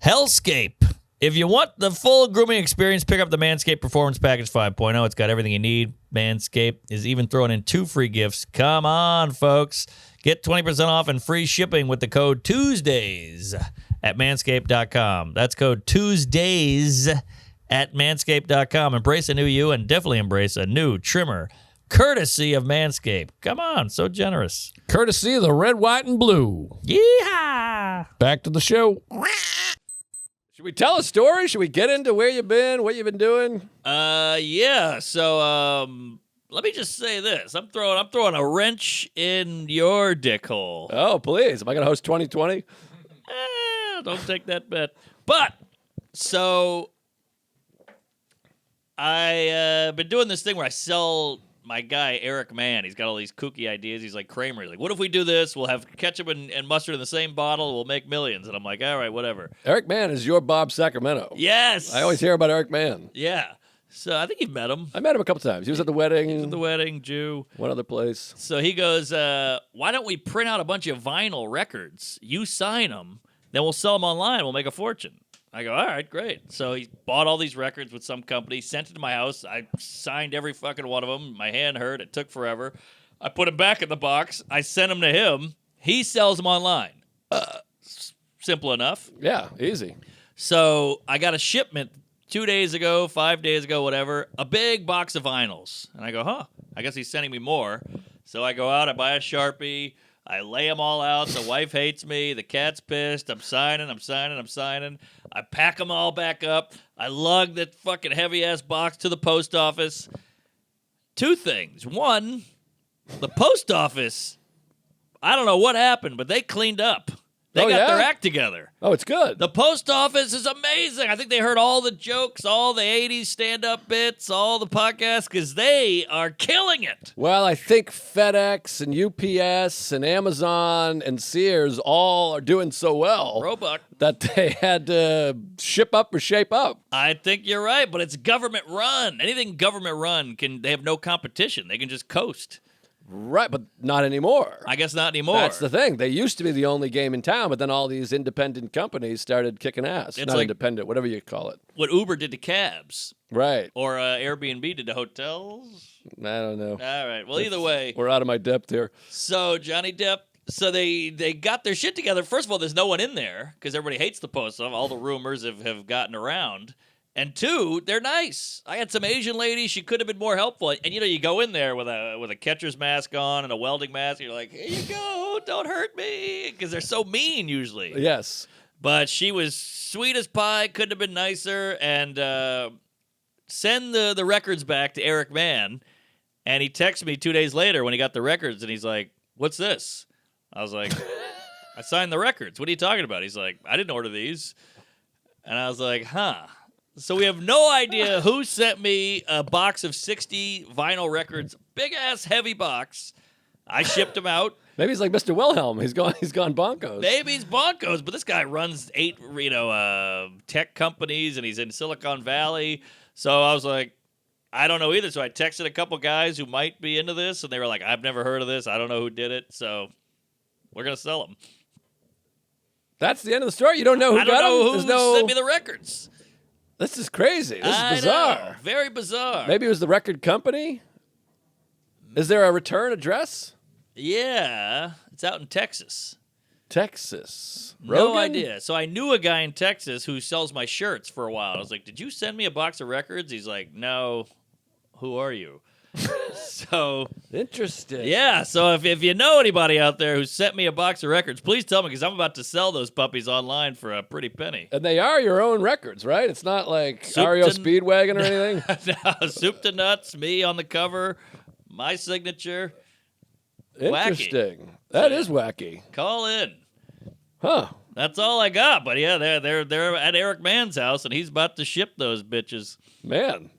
Hellscape. If you want the full grooming experience, pick up the Manscaped Performance Package 5.0. It's got everything you need. Manscaped is even throwing in 2 free gifts. Come on, folks. Get 20% off and free shipping with the code Tuesdays at manscaped.com. That's code Tuesdays at manscaped.com. Embrace a new you and definitely embrace a new trimmer, courtesy of Manscaped. Come on, so generous. Courtesy of the red, white, and blue. Yeehaw! Back to the show. Should we tell a story? Should we get into where you've been, what you've been doing? Yeah. So, let me just say this: I'm throwing a wrench in your dick hole. Oh, please! Am I going to host 2020? Don't take that bet. But so I been doing this thing where I sell my guy Eric Mann. He's got all these kooky ideas. He's like Kramer. He's like, what if we do this? We'll have ketchup and mustard in the same bottle. We'll make millions. And I'm like, all right, whatever. Eric Mann is your Bob Sacramento. Yes. I always hear about Eric Mann. Yeah. So I think you've met him. I met him a couple times. He was at the wedding. He was at the wedding, Jew. One other place. So he goes, why don't we print out a bunch of vinyl records? You sign them, then we'll sell them online. We'll make a fortune. I go, all right, great. So he bought all these records with some company, sent it to my house. I signed every fucking one of them. My hand hurt. It took forever. I put them back in the box. I sent them to him. He sells them online. Simple enough. Yeah, easy. So I got a shipment 2 days ago, 5 days ago, whatever, a big box of vinyls. And I go, I guess he's sending me more. So I go out, I buy a Sharpie, I lay them all out. The wife hates me. The cat's pissed. I'm signing. I pack them all back up. I lug that fucking heavy-ass box to the post office. Two things. One, the post office, I don't know what happened, but they cleaned up. They got their act together. Oh, it's good. The post office is amazing. I think they heard all the jokes, all the 80s stand-up bits, all the podcasts, because they are killing it. Well, I think FedEx and UPS and Amazon and Sears all are doing so well Roebuck. that they had to ship up or shape up. I think you're right, but it's government run. Anything government run, they have no competition. They can just coast. Right, but not anymore. I guess not anymore. That's the thing. They used to be the only game in town, but then all these independent companies started kicking ass. It's not like independent, whatever you call it. what Uber did to cabs. Right. Or Airbnb did to hotels. I don't know. All right. Well, either way. We're out of my depth here. So Johnny Depp. So they got their shit together. First of all, there's no one in there because everybody hates the post office. All the rumors have gotten around. And two, they're nice. I had some Asian lady. She could have been more helpful. And you go in there with a catcher's mask on and a welding mask. And you're like, here you go. Don't hurt me. Because they're so mean usually. Yes. But she was sweet as pie. Couldn't have been nicer. And send the records back to Eric Mann. And he texted me 2 days later when he got the records. And he's like, what's this? I was like, I signed the records. What are you talking about? He's like, I didn't order these. And I was like, huh. So we have no idea who sent me a box of 60 vinyl records, big-ass heavy box. I shipped them out. Maybe he's like Mr. Wilhelm. He's gone bonkos. Maybe he's bonkos, but this guy runs 8 tech companies, and he's in Silicon Valley. So I was like, I don't know either. So I texted a couple guys who might be into this, and they were like, I've never heard of this. I don't know who did it. So we're going to sell them. That's the end of the story? You don't know who I don't got know them? who sent me the records. This is crazy. This I is bizarre. know. Very bizarre. Maybe it was the record company? Is there a return address? Yeah. It's out in Texas. Texas. No Rogan? idea. So I knew a guy in Texas who sells my shirts for a while. I was like, did you send me a box of records? He's like, no. Who are you? So Interesting. yeah, so if you know anybody out there who sent me a box of records, please tell me because I'm about to sell those puppies online for a pretty penny. And they are your own records, right? It's not like Soup REO to- Speedwagon or anything? No, soup to nuts, me on the cover, my signature. Interesting. That is wacky. Call in. Huh. That's all I got. But yeah, they're at Eric Mann's house, and he's about to ship those bitches. Man.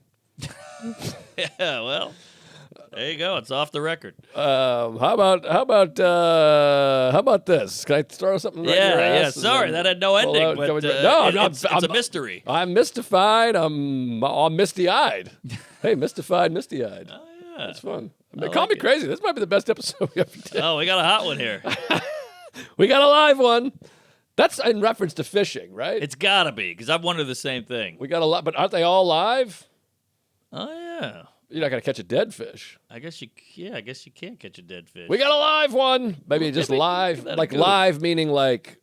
Yeah, well, there you go. It's off the record. How about this? Can I throw something right in your Yeah. ass? Sorry, that had no pull ending. out- But no, it's a mystery. I'm mystified. I'm all misty-eyed. Hey, mystified, misty-eyed. Oh yeah. That's fun. I Call like me it. crazy. This might be the best episode we ever did. Oh, we got a hot one here. We got a live one. That's in reference to fishing, right? It's gotta be because I've wondered the same thing. We got a lot, but aren't they all live? Oh yeah. You're not gonna catch a dead fish. I guess you can't catch a dead fish. We got a live one. Maybe just maybe live, give that a like go. live meaning like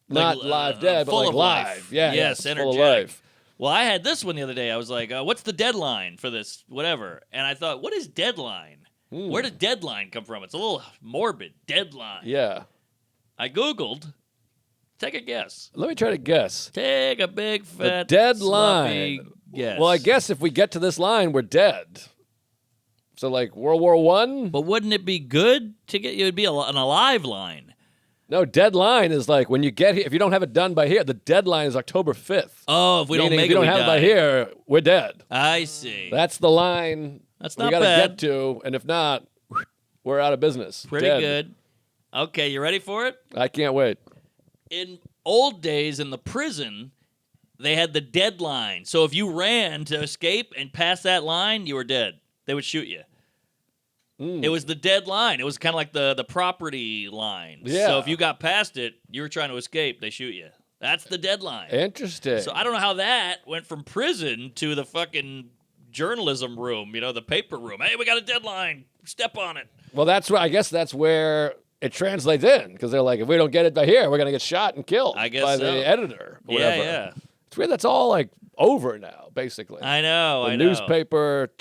not Like, live dead, but full like of live. life. Yeah, Yes, it's full of energetic. life. Well, I had this one the other day. I was like, what's the deadline for this, whatever? And I thought, what is deadline? Where did deadline come from? It's a little morbid. Deadline. Yeah. I Googled. Take a guess. Let me try to guess. Take a big fat deadline. sloppy guess. Well, I guess if we get to this line, we're dead. So like World War I? But wouldn't it be good to get you? It'd be an alive line. No, deadline is like when you get here. If you don't have it done by here, the deadline is October 5th. Oh, if we don't Meaning make if you it, don't we have it by die. here, we're dead. I see. That's the line That's we not gotta bad. get to, and if not, we're out of business. Pretty Dead. good. Okay, you ready for it? I can't wait. In old days in the prison, they had the deadline. So if you ran to escape and pass that line, you were dead. They would shoot you. It was the deadline. It was kind of like the property line. Yeah. So if you got past it, you were trying to escape, they shoot you. That's the deadline. Interesting. So I don't know how that went from prison to the fucking journalism room, the paper room. Hey, we got a deadline. Step on it. Well, I guess that's where it translates in, because they're like, if we don't get it by here, we're gonna get shot and killed I guess by so. the editor. Or whatever. Yeah. It's weird. That's all like over now, basically. I know. The I know. newspaper,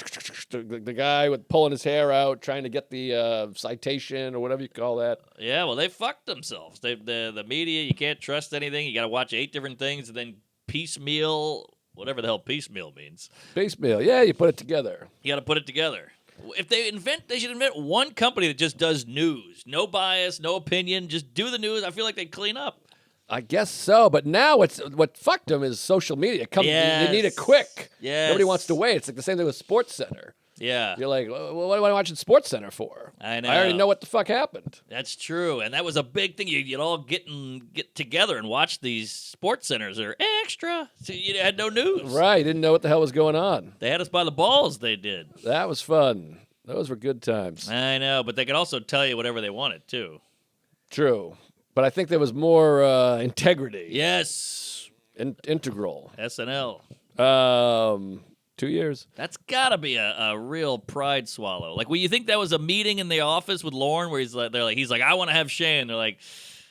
the guy with pulling his hair out, trying to get the citation or whatever you call that. Yeah, well, they fucked themselves. The media, you can't trust anything. You got to watch 8 different things and then piecemeal, whatever the hell piecemeal means. Piecemeal, yeah, you put it together. You got to put it together. If they should invent one company that just does news. No bias, no opinion, just do the news. I feel like they'd clean up. I guess so, but now what fucked them is social media. Yes. You need it quick. Yes. Nobody wants to wait. It's like the same thing with Sports Center. Yeah. You're like, well, what am I watching Sports Center for? I know. I already know what the fuck happened. That's true, and that was a big thing. You'd all get together and watch these sports centers. They're extra, so you had no news. Right, didn't know what the hell was going on. They had us by the balls. They did. That was fun. Those were good times. I know, but they could also tell you whatever they wanted too. True, but I think there was more integrity. Yes, Integral. SNL. 2 years. That's got to be a real pride swallow. Like, when you think that was a meeting in the office with Lauren, where he's like, I want to have Shane. They're like,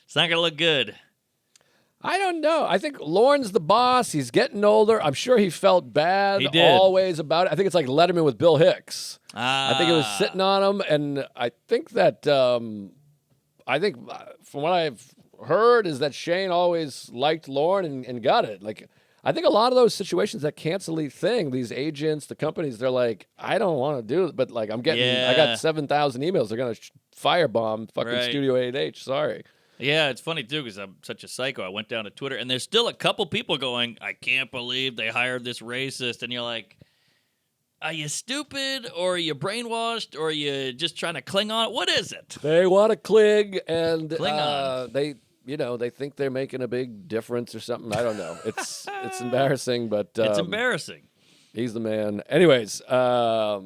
it's not gonna look good. I don't know. I think Lauren's the boss. He's getting older. I'm sure he felt bad He did. always about it. I think it's like Letterman with Bill Hicks. I think it was Ah. sitting on him, and I think that from what I've heard is that Shane always liked Lauren and got it. Like, I think a lot of those situations, that cancel thing, these agents, the companies, they're like, I don't want to do it, but like I Yeah. got 7,000 emails. They're gonna firebomb fucking Right. Studio 8H. Sorry. Yeah, it's funny too because I'm such a psycho. I went down to Twitter and there's still a couple people going, I can't believe they hired this racist. And you're like, are you stupid or are you brainwashed or are you just trying to cling on? What is it? They want to cling, and Cling on. they think they're making a big difference or something. I don't know. It's embarrassing, but It's embarrassing. he's the man. Anyways, yeah,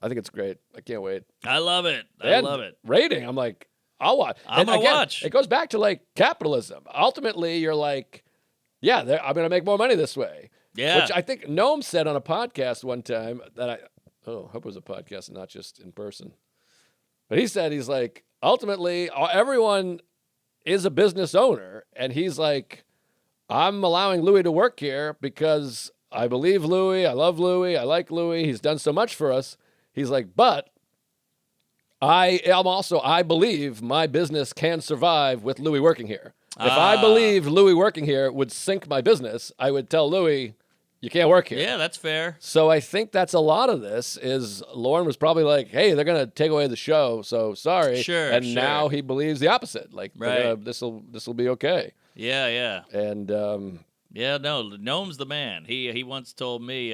I think it's great. I can't wait. I love it. I And love it. Rating, I'm like, I'll watch. I'm And gonna again, watch. It goes back to like capitalism. Ultimately, you're like, yeah, I'm going to make more money this way. Yeah. Which I think Noam said on a podcast one time that hope it was a podcast and not just in person. But he said, he's like, ultimately, everyone is a business owner. And he's like, I'm allowing Louis to work here because I believe Louis. I love Louis. I like Louis. He's done so much for us. He's like, but I believe my business can survive with Louis working here. If I believed Louis working here would sink my business, I would tell Louis, you can't work here. Yeah, that's fair. So I think that's a lot of this is Lauren was probably like, hey, they're going to take away the show, so sorry. Sure, and sure. now he believes the opposite. Like, Right. This will be okay. Yeah, yeah. And Yeah, no, Gnome's the man. He once told me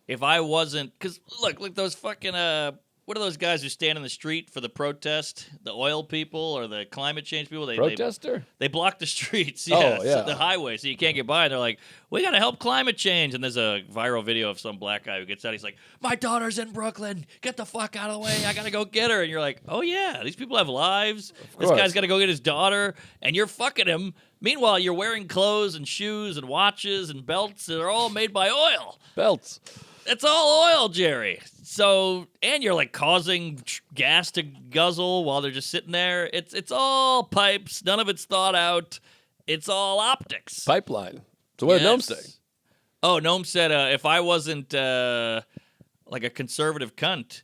if I wasn't, because look those fucking what are those guys who stand in the street for the protest? The oil people or the climate change people? protester? They block the streets, Oh, yeah. the highway, so you can't get by. They're like, we got to help climate change. And there's a viral video of some black guy who gets out. He's like, my daughter's in Brooklyn. Get the fuck out of the way. I got to go get her. And you're like, oh, yeah, these people have lives. This course. guy's got to go get his daughter, and you're fucking him. Meanwhile, you're wearing clothes and shoes and watches and belts that are all made by oil. Belts. It's all oil, Jerry. So, and you're like causing gas to guzzle while they're just sitting there. It's all pipes. None of it's thought out. It's all optics. Pipeline. So what did Noam say? Oh, Noam said if I wasn't like a conservative cunt,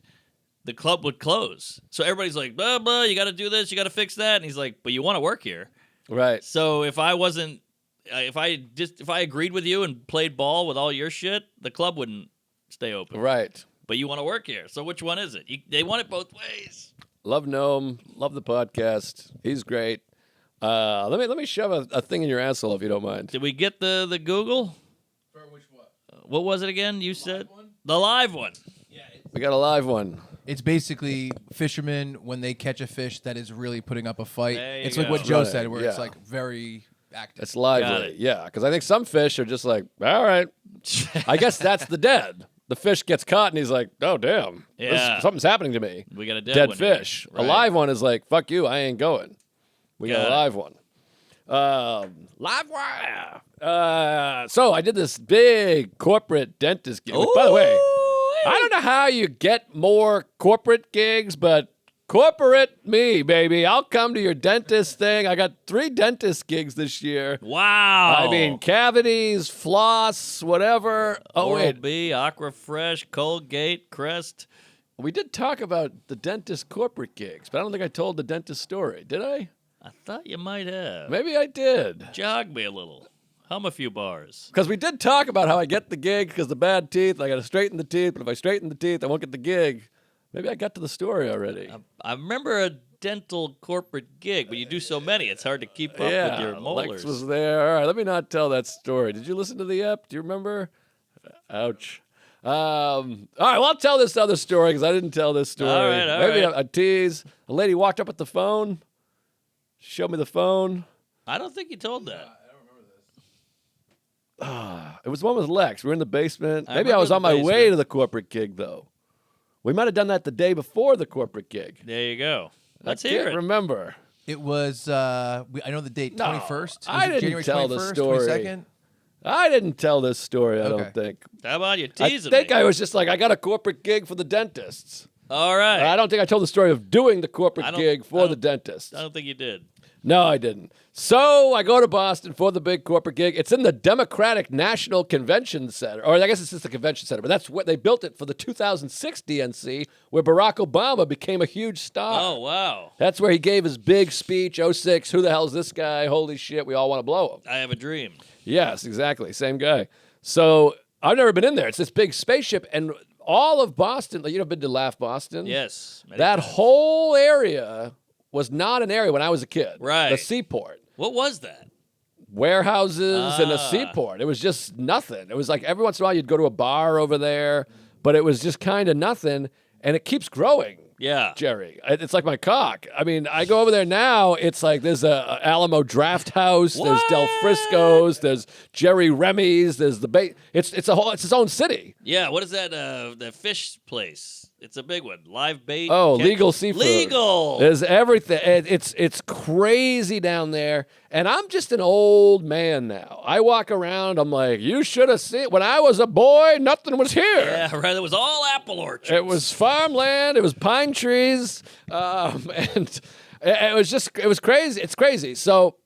the club would close. So everybody's like, blah, blah, you got to do this, you got to fix that. And he's like, but you want to work here. Right. So if I wasn't, if I agreed with you and played ball with all your shit, the club wouldn't stay open. Right. But you want to work here. So which one is it? They want it both ways. Love Noam. Love the podcast. He's great. Let me shove a thing in your asshole if you don't mind. Did we get the Google? For which what? What was it again? You said the live one. Yeah, We got a live one. it's basically fishermen when they catch a fish that is really putting up a fight. There you It's like go. what Joe Right, said, where it's yeah. like very active. It's Got lively. it. Yeah, because I think some fish are just like, all right. I guess that's the dead. The fish gets caught and he's like, oh, damn. Yeah. Something's happening to me. We got a dead Dead one here. fish. Right. A live one is like, fuck you, I ain't going. We got Got a it. live one. Live wire. So I did this big corporate dentist gig. By the way, I don't know how you get more corporate gigs, but Corporate me, baby. I'll come to your dentist thing. I got 3 dentist gigs this year. Wow. I mean, cavities, floss, whatever. Oh, Oral wait. B, Aquafresh, Colgate, Crest. We did talk about the dentist corporate gigs, but I don't think I told the dentist story. Did I? I thought you might have. Maybe I did. Jog me a little. Hum a few bars. Because we did talk about how I get the gig because the bad teeth. I got to straighten the teeth, but if I straighten the teeth, I won't get the gig. Maybe I got to the story already. I remember a dental corporate gig, but you do so many, it's hard to keep up with your molars. Lex was there. All right, let me not tell that story. Did you listen to the ep? Do you remember? Ouch. All right, well, I'll tell this other story because I didn't tell this story. All right, Maybe right. a tease. A lady walked up with the phone, showed me the phone. I don't think you told that. It was the one with Lex. We were in the basement. I Maybe I was remember on the my way basement. to the corporate gig, though. We might have done that the day before the corporate gig. There you go. Let's I hear can't it. remember. It was. I know the date. No, 21st. I didn't January tell the 21st, story. 22nd? I didn't tell this story, I Okay. don't think. How about you I teasing think me? I was just like, I got a corporate gig for the dentists. All right. I don't think I told the story of doing the I corporate don't- gig I for the don't- dentist. I don't think you did. No, I didn't. So I go to Boston for the big corporate gig. It's in the Democratic National Convention Center, or I guess it's just the convention center, but that's what they built it for the 2006 DNC, where Barack Obama became a huge star. Oh, wow. That's where he gave his big speech, 06, who the hell's this guy? Holy shit, we all want to blow him. I have a dream. Yes, exactly. Same guy. So I've never been in there. It's this big spaceship, and all of Boston, like, you know, been to Laugh Boston? Yes. many That times. whole area was not an area when I was a kid. Right. The seaport. What was that? Warehouses and a Ah. seaport. It was just nothing. It was like every once in a while you'd go to a bar over there, but it was just kind of nothing, and it keeps growing. Yeah. Jerry, it's like my cock. I mean, I go over there now. It's like there's a Alamo Draft House. There's Del Frisco's. There's Jerry Remy's. There's the bait. It's its own city. Yeah. What is that? That fish place? It's a big one. Live bait. Oh, catch- legal seafood. Legal. There's everything. It's crazy down there, and I'm just an old man now. I walk around. I'm like, you should have seen. When I was a boy, nothing was here. Yeah. Right. It was all apple orchards. It was farmland. It was pine trees, and it was crazy. It's crazy. So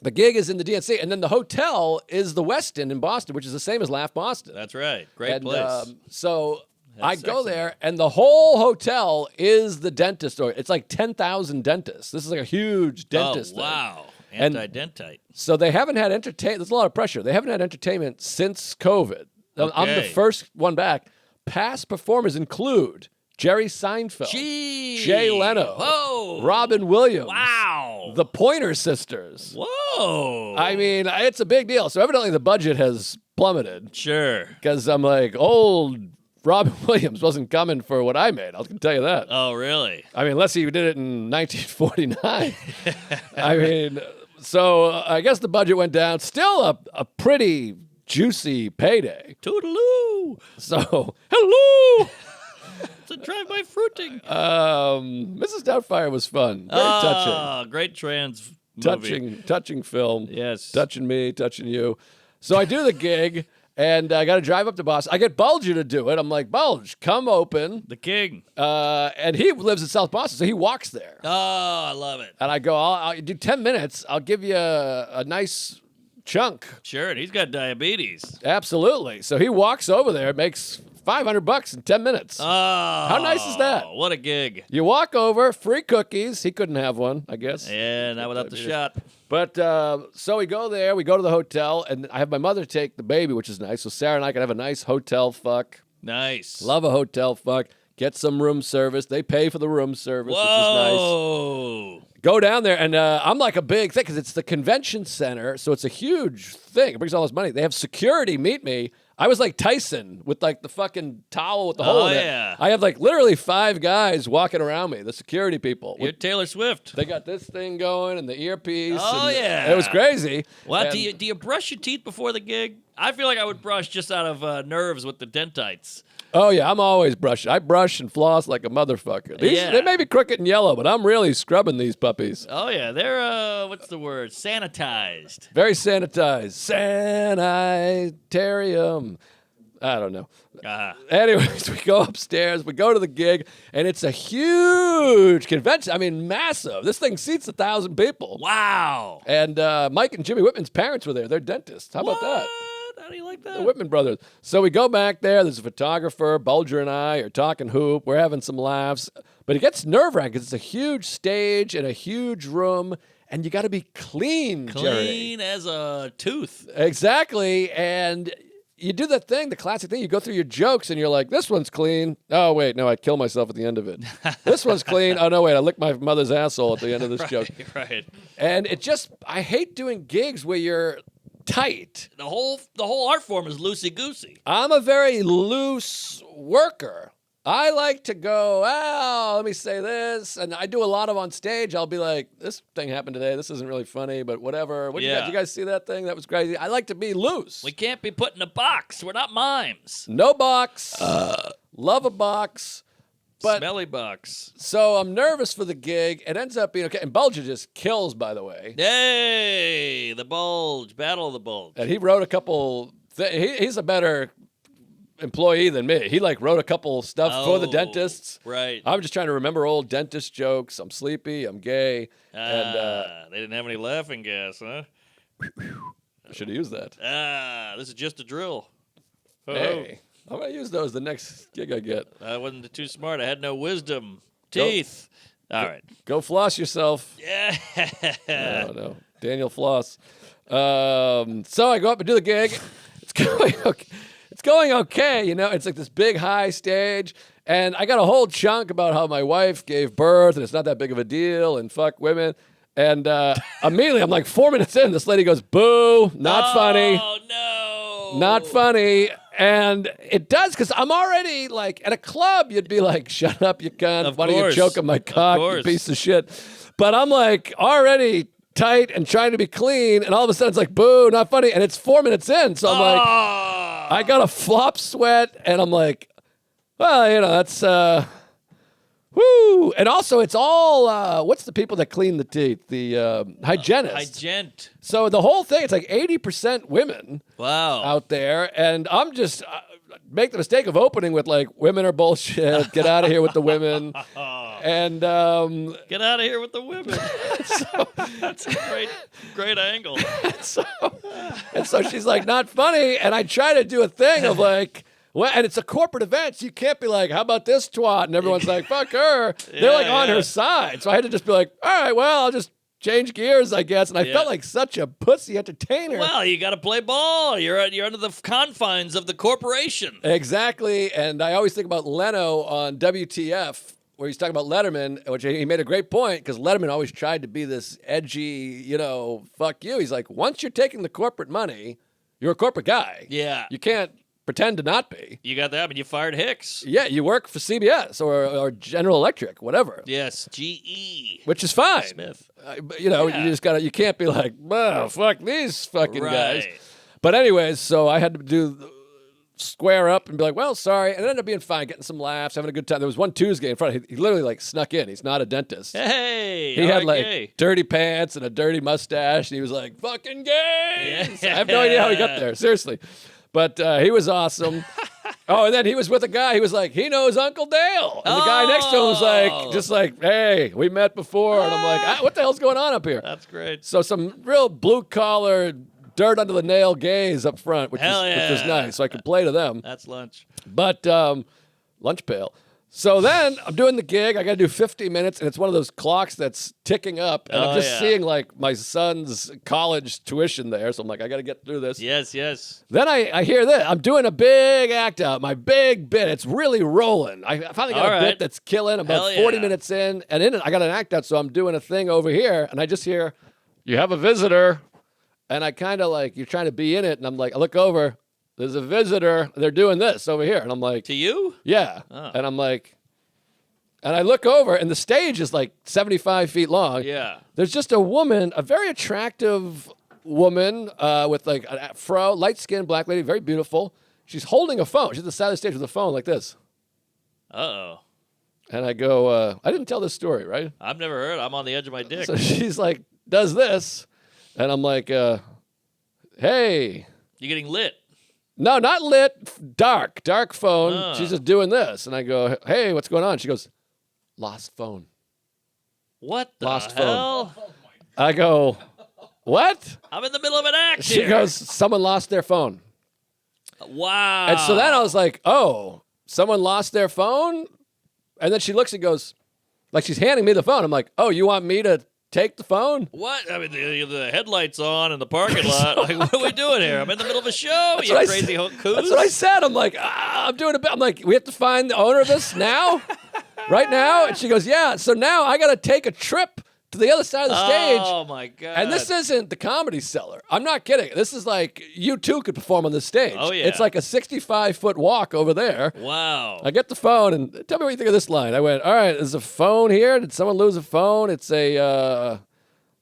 the gig is in the DNC, and then the hotel is the Westin in Boston, which is the same as Laugh Boston. That's right. Great And, place. So I That's go sexy. there, and the whole hotel is the dentist. Or it's like 10,000 dentists. This is like a huge dentist Oh, thing. wow. And- Anti-dentite. So they haven't had entertainment. There's a lot of pressure. They haven't had entertainment since COVID. I'm the Okay. first one back. Past performers include Jerry Seinfeld, Gee. Jay Leno, Whoa. Robin Williams, Wow. the Pointer Sisters. Whoa. I mean, it's a big deal. So evidently the budget has plummeted Sure. because I'm like, old Robin Williams wasn't coming for what I made. I can tell you that. Oh, really? I mean, unless he did it in 1949. I mean, so I guess the budget went down. Still a pretty juicy payday. Toodaloo. So, hello. It's a drive-by fruiting. Mrs. Doubtfire was fun. Very touching. Ah, great trans movie. Touching film. Yes. Touching me, touching you. So I do the gig, and I got to drive up to Boston. I get Bulger to do it. I'm like, Bulge, come open. The King. And he lives in South Boston, so he walks there. Oh, I love it. And I go, I'll do 10 minutes. I'll give you a nice chunk. Sure, and he's got diabetes. Absolutely. So he walks over there, makes $500 in 10 minutes. Oh, How nice is that? What a gig. You walk over, free cookies. He couldn't have one, I guess. Yeah, not without the shot. But so we go there, we go to the hotel, and I have my mother take the baby, which is nice. So Sarah and I can have a nice hotel fuck. Nice. Love a hotel fuck. Get some room service. They pay for the room service, which is nice. Whoa. Go down there, and I'm like a big thing because it's the convention center, so it's a huge thing. It brings all this money. They have security meet me. I was like Tyson with like the fucking towel with the hole in it. Yeah. I have like literally 5 guys walking around me, the security people. You're Taylor Swift. They got this thing going and the earpiece. Oh, and yeah. It was crazy. What, And- do you brush your teeth before the gig? I feel like I would brush just out of nerves with the dentites. Oh, yeah, I'm always brushing. I brush and floss like a motherfucker. Yeah. They may be crooked and yellow, but I'm really scrubbing these puppies. Oh, yeah. They're, what's the word? Sanitized. Very sanitized. Sanitarium. I don't know. Ah. Anyways, we go upstairs, we go to the gig, and it's a huge convention. I mean, massive. This thing seats 1,000 people. Wow. And Mike and Jimmy Whitman's parents were there. They're dentists. How about that? How do you like that? The Whitman brothers. So we go back there. There's a photographer. Bulger and I are talking hoop. We're having some laughs. But it gets nerve-wracking because it's a huge stage and a huge room, and you got to be clean, Jerry. Clean as a tooth. Exactly. And you do that thing, the classic thing. You go through your jokes, and you're like, this one's clean. Oh, wait, no, I kill myself at the end of it. This one's clean. Oh, no, wait, I lick my mother's asshole at the end of this joke. Right. And it just, I hate doing gigs where you're tight. The whole art form is loosey-goosey. I'm a very loose worker. I like to go, let me say this. And I do a lot of on stage. I'll be like, this thing happened today. This isn't really funny, but whatever. You guys see that thing? That was crazy. I like to be loose. We can't be put in a box. We're not mimes. No box. Love a box. But, Smelly box. So I'm nervous for the gig. It ends up being okay. And Bulger just kills, by the way. Hey, the Bulge. Battle of the Bulge. And he wrote a couple. He's a better employee than me. He wrote a couple stuff for the dentists. Right. I'm just trying to remember old dentist jokes. I'm sleepy. I'm gay. And they didn't have any laughing gas, huh? I should have used that. This is just a drill. Hey, I'm going to use those the next gig I get. I wasn't too smart. I had no wisdom. Teeth. All right. Go floss yourself. Yeah. No. Daniel Floss. So I go up and do the gig. It's going okay. It's going okay. It's like this big high stage. And I got a whole chunk about how my wife gave birth and it's not that big of a deal and fuck women. And immediately I'm like 4 minutes in, this lady goes, boo, not funny. Oh, no. Not funny. And it does, because I'm already at a club, you'd be like, shut up, you cunt. Why don't you choke on my cock, you piece of shit? But I'm already tight and trying to be clean. And all of a sudden it's like, boo, not funny. And it's 4 minutes in. So I'm I got a flop sweat. And I'm like, well, that's, woo. And also it's all, what's the people that clean the teeth? The hygienists. Hygienist. So the whole thing, it's 80% women out there. And I'm just make the mistake of opening with women are bullshit. Get out of here with the women. And get out of here with the women. That's a great angle. and so she's like, not funny. And I try to do a thing of well, and it's a corporate event, so you can't be like, how about this twat? And everyone's like, fuck her. They're on her side. So I had to just be like, all right, well, I'll just change gears, I guess. And I felt like such a pussy entertainer. Well, you got to play ball. You're under the confines of the corporation. Exactly. And I always think about Leno on WTF, where he's talking about Letterman, which he made a great point, because Letterman always tried to be this edgy, fuck you. He's like, once you're taking the corporate money, you're a corporate guy. Yeah. You can't pretend to not be. You got that, but you fired Hicks. Yeah, you work for CBS or General Electric, whatever. Yes, GE. Which is fine. Smith. You just gotta. You can't be like, well, fuck these fucking guys. But anyways, so I had to square up and be like, well, sorry, and it ended up being fine, getting some laughs, having a good time. There was one Tuesday in front. He literally snuck in. He's not a dentist. Hey, he had dirty pants and a dirty mustache, and he was like, fucking gay. Yeah. I have no idea how he got there. Seriously. But he was awesome. Oh, and then he was with a guy. He was like, he knows Uncle Dale. And the guy next to him was like, hey, we met before. And I'm like, what the hell's going on up here? That's great. So some real blue-collar, dirt under the nail gays up front, which was nice. So I could play to them. That's lunch. But lunch pail. So then I'm doing the gig. I got to do 50 minutes, and it's one of those clocks that's ticking up. And I'm just seeing my son's college tuition there. So I'm like, I got to get through this. Yes. Then I hear this. I'm doing a big act out, my big bit. It's really rolling. I finally got a bit that's killing. I'm about 40 minutes in, and in it, I got an act out. So I'm doing a thing over here, and I just hear, you have a visitor. And I kind of you're trying to be in it, and I'm like, I look over. There's a visitor. They're doing this over here. And I'm like... To you? Yeah. Oh. And I'm like... And I look over, and the stage is 75 feet long. Yeah. There's just a woman, a very attractive woman with an afro, light-skinned black lady, very beautiful. She's holding a phone. She's at the side of the stage with a phone like this. Uh-oh. And I go, I didn't tell this story, right? I've never heard. I'm on the edge of my dick. So she's does this. And I'm like, hey... You're getting lit. No, not lit. Dark phone. Oh. She's just doing this, and I go, "Hey, what's going on?" She goes, "Lost phone." What the Lost phone. hell? I go, "What?" I'm in the middle of an act She here. goes, "Someone lost their phone." Wow. And so then I was like, "Oh, someone lost their phone?" And then she looks and goes, like she's handing me the phone. I'm like, "Oh, you want me to take the phone?" What? I mean, the headlights on in the parking lot. Like, what are we doing here? I'm in the middle of a show. You what I crazy said. coos. That's what I said. I'm like, I'm doing a bit. I'm like, we have to find the owner of this now, right now. And she goes, "Yeah." So now I got to take a trip to the other side of the stage. Oh my god! And this isn't the Comedy Cellar. I'm not kidding. This is like you too could perform on this stage. Oh, yeah. It's like a 65-foot walk over there. Wow. I get the phone and tell me what you think of this line. I went, "All right, there's a phone here. Did someone lose a phone? It's a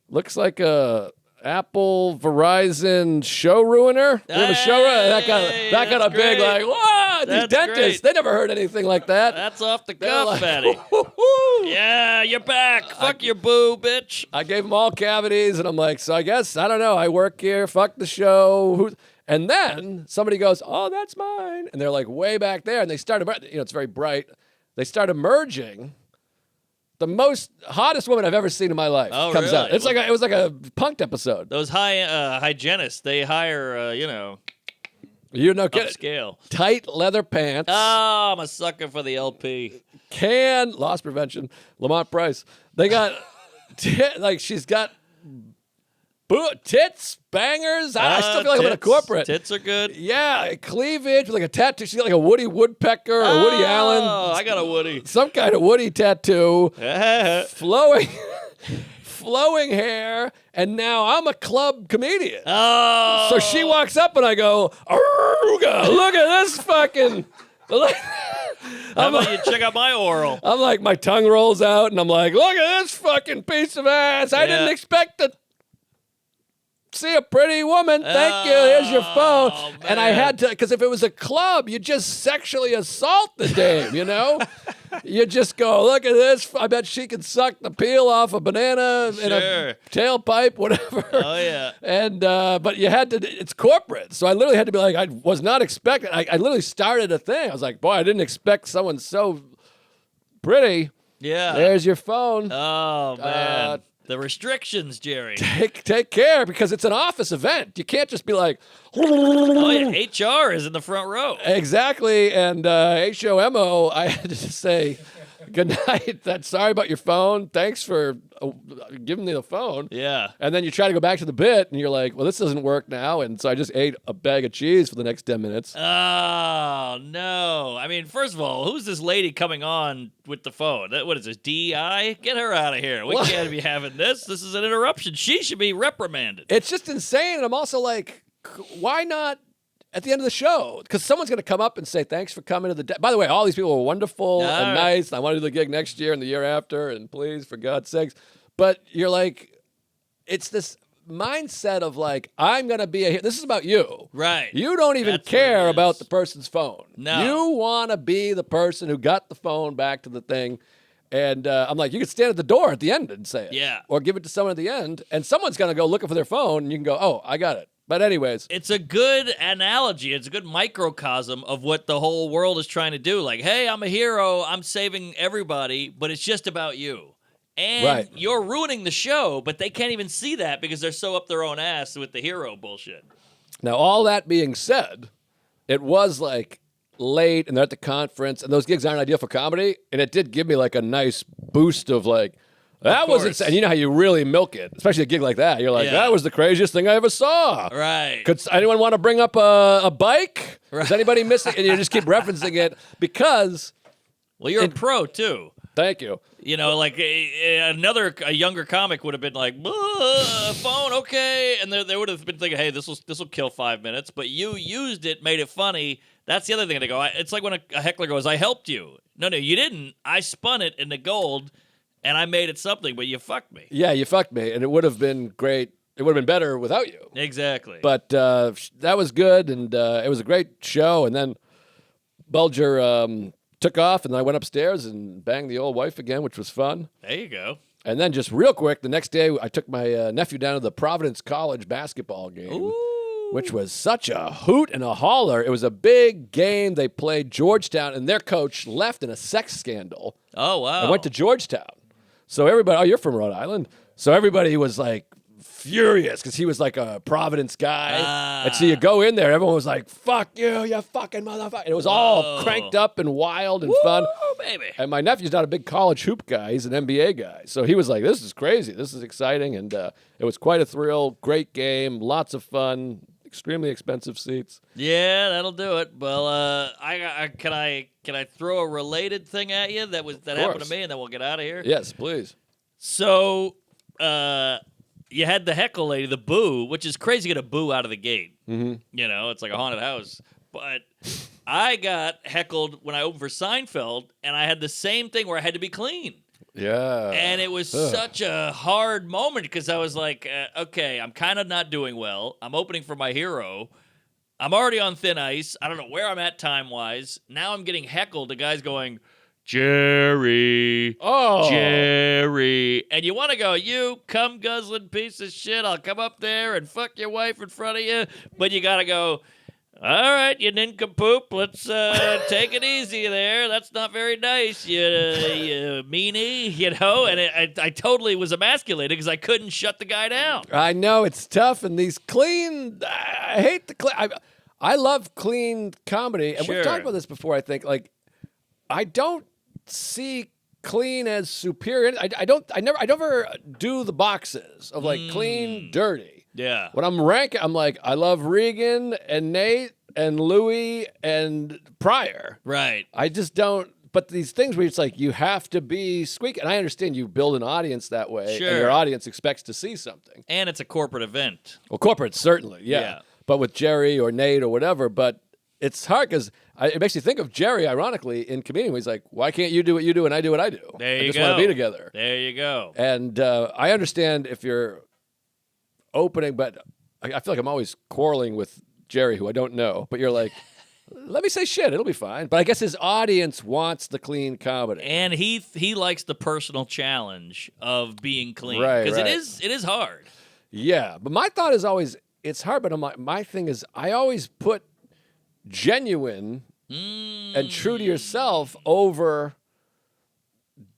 looks like a Apple Verizon show ruiner. You have a show ruiner?" That got a that's big great. like, "What? These That's dentists, great. they never heard anything like that." That's off the They're cuff, like, Fatty. "Woo-hoo-hoo." Yeah, you're back. Fuck your boo, bitch. I gave them all cavities, and I'm like, so I guess, I don't know, I work here, fuck the show. And then somebody goes, "Oh, that's mine." And they're like way back there, and they started, it's very bright. They start emerging. The most hottest woman I've ever seen in my life comes really? out. It was like a Punked episode. Those hygienists, they hire, You know, get upscale. tight leather pants, Oh, I'm a sucker for the LP. loss prevention, Lamont Price. They got, like, she's got tits, bangers. I still feel like I'm in a corporate. Tits are good. Yeah, cleavage with like a tattoo. She's got like a Woody Woodpecker or Woody Oh, Allen. I got a Woody. Some kind of Woody tattoo. Flowing hair. And now I'm a club comedian. Oh. So she walks up and I go, "Aruga, look at this fucking." How about you check out my oral? I'm like, my tongue rolls out and I'm like, "Look at this fucking piece of ass. I didn't Yeah. expect to see a pretty woman. Thank you. Here's your phone." And I man. had to, because if it was a club, you just sexually assault the dame, you know? You just go, "Look at this. I bet she can suck the peel off a banana in a Sure. tailpipe," whatever. Oh, yeah. And, but you had to, it's corporate. So I literally had to be like, I was not expecting, I literally started a thing. I was like, boy, I didn't expect someone so pretty. Yeah. There's your phone. Oh, man. The restrictions, Jerry. Take care, because it's an office event. You can't just be like, Oh, yeah. HR is in the front row. exactly. And HOMO, I had to just say, "Good night. Sorry about your phone. Thanks for giving me the phone." Yeah. And then you try to go back to the bit, and you're like, "Well, this doesn't work now." And so I just ate a bag of cheese for the next 10 minutes. Oh, no. I mean, first of all, who's this lady coming on with the phone? What is this, DEI? Get her out of here. We What? can't be having this. This is an interruption. She should be reprimanded. It's just insane. And I'm also like, why not at the end of the show? Because someone's going to come up and say, "Thanks for coming to the..." By the way, all these people were wonderful and right. nice. And I want to do the gig next year and the year after. And please, for God's sakes. But you're like, it's this mindset of like, I'm going to be this is about you. Right. You don't even That's what care it about is. the person's phone. No. You want to be the person who got the phone back to the thing. And I'm like, you could stand at the door at the end and say it. Yeah. Or give it to someone at the end. And someone's going to go looking for their phone. And you can go, "Oh, I got it." But anyways. It's a good analogy. It's a good microcosm of what the whole world is trying to do. Like, hey, I'm a hero. I'm saving everybody, but it's just about you. And Right. you're ruining the show, but they can't even see that because they're so up their own ass with the hero bullshit. Now, all that being said, it was like late and they're at the conference, and those gigs aren't ideal for comedy. And it did give me like a nice boost of like, that was course. insane. You know how you really milk it, especially a gig like that. You're like, Yeah. "That was the craziest thing I ever saw." Right. Could anyone want to bring up a bike? Right. Is anybody missing? And you just keep referencing it because, Well, you're a pro, too. thank you. You know, like a younger comic would have been like, phone, okay, and they would have been thinking, hey, this will kill 5 minutes. But you used it, made it funny. That's the other thing to go. It's like when a heckler goes, "I helped you." No, you didn't. I spun it into gold, and I made it something. But you fucked me. Yeah, you fucked me, and it would have been great. It would have been better without you. Exactly. But that was good, and it was a great show. And then Bulger took off, and then I went upstairs and banged the old wife again, which was fun. there you go. And then just real quick, the next day I took my nephew down to the Providence College basketball game. Ooh. which was such a hoot and a holler. It was a big game. They played Georgetown, and their coach left in a sex scandal. Oh, wow. I went to Georgetown. So everybody, oh, you're from Rhode Island. So everybody was like furious because he was like a Providence guy. And so you go in there, everyone was like, fuck you, you fucking motherfucker. And it was all cranked up and wild and fun. Baby. And my nephew's not a big college hoop guy. He's an NBA guy. So he was like, this is crazy. This is exciting. And it was quite a thrill. Great game. Lots of fun. Extremely expensive seats. Yeah, that'll do it. Well, can I throw a related thing at you that happened to me, and then we'll get out of here? Yes, please. So, you had the heckle lady, the boo, which is crazy to get a boo out of the gate. Mm-hmm. You know, it's like a haunted house. But I got heckled when I opened for Seinfeld, and I had the same thing where I had to be clean. Yeah. And it was such a hard moment because I was like, okay, I'm kind of not doing well. I'm opening for my hero. I'm already on thin ice. I don't know where I'm at time-wise. Now I'm getting heckled. The guy's going, Jerry. Oh. Jerry. And you want to go, you cum-guzzling piece of shit. I'll come up there and fuck your wife in front of you. But you got to go, all right, you nincompoop. Let's take it easy there. That's not very nice, you meanie, you know. And I totally was emasculated because I couldn't shut the guy down. I know it's tough, and these clean. I hate the clean. I love clean comedy, and Sure. we've talked about this before. I think I don't see clean as superior. I never do the boxes of like clean, dirty. Yeah. When I'm ranking, I'm like, I love Regan and Nate and Louie and Pryor. Right. I just don't. But these things where it's like you have to be squeaky, and I understand you build an audience that way, Sure. and your audience expects to see something. And it's a corporate event. Well, corporate certainly, yeah. But with Jerry or Nate or whatever, but it's hard because it makes you think of Jerry, ironically, in Comedian. Where he's like, "Why can't you do what you do and I do what I do? There you I just go. want to be together." There you go. And I understand if you're opening, but I feel like I'm always quarreling with Jerry, who I don't know. But you're like, let me say shit, it'll be fine. But I guess his audience wants the clean comedy. And he likes the personal challenge of being clean. Right, Because right. it is hard. Yeah, but my thought is always, it's hard, but my thing is, I always put genuine and true to yourself over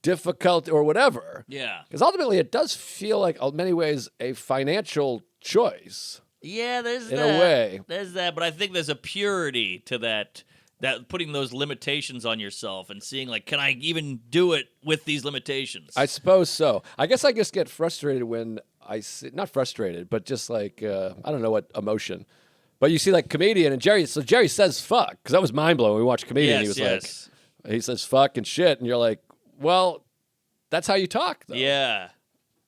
difficult or whatever. Yeah. Because ultimately, it does feel like, in many ways, a financial choice. Yeah, there's In that. a way. There's that, but I think there's a purity to that putting those limitations on yourself and seeing, like, can I even do it with these limitations? I suppose so. I guess I just get frustrated when I see, not frustrated, but just like, I don't know what emotion. But you see, like, Comedian and Jerry, so Jerry says fuck, because that was mind-blowing when we watched Comedian. He was like, he says fuck and shit, and you're like, well, that's how you talk, though. Yeah,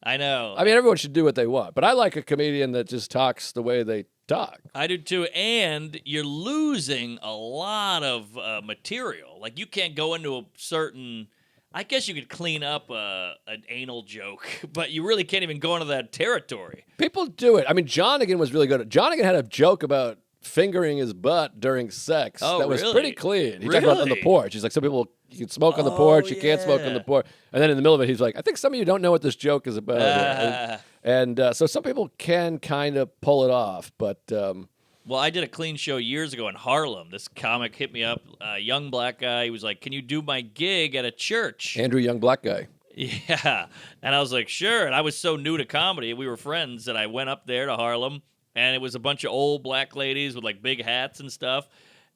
I know. I mean, everyone should do what they want, but I like a comedian that just talks the way they talk. I do too, and you're losing a lot of material. Like, you can't go into a certain. I guess you could clean up an anal joke, but you really can't even go into that territory. People do it. I mean, Jonigan was really good. Jonigan had a joke about fingering his butt during sex. Oh, that was really? pretty clean. He talked about it on the Really? porch. He's like, some people, you can smoke on the porch, you can't smoke on the yeah. porch. And then in the middle of it, he's like, I think some of you don't know what this joke is about. And so some people can kind of pull it off, but Well, I did a clean show years ago in Harlem. This comic hit me up, a young black guy. He was like, can you do my gig at a church? Andrew Young, black guy. Yeah. And I was like, sure. And I was so new to comedy. We were friends that I went up there to Harlem, and it was a bunch of old black ladies with, like, big hats and stuff.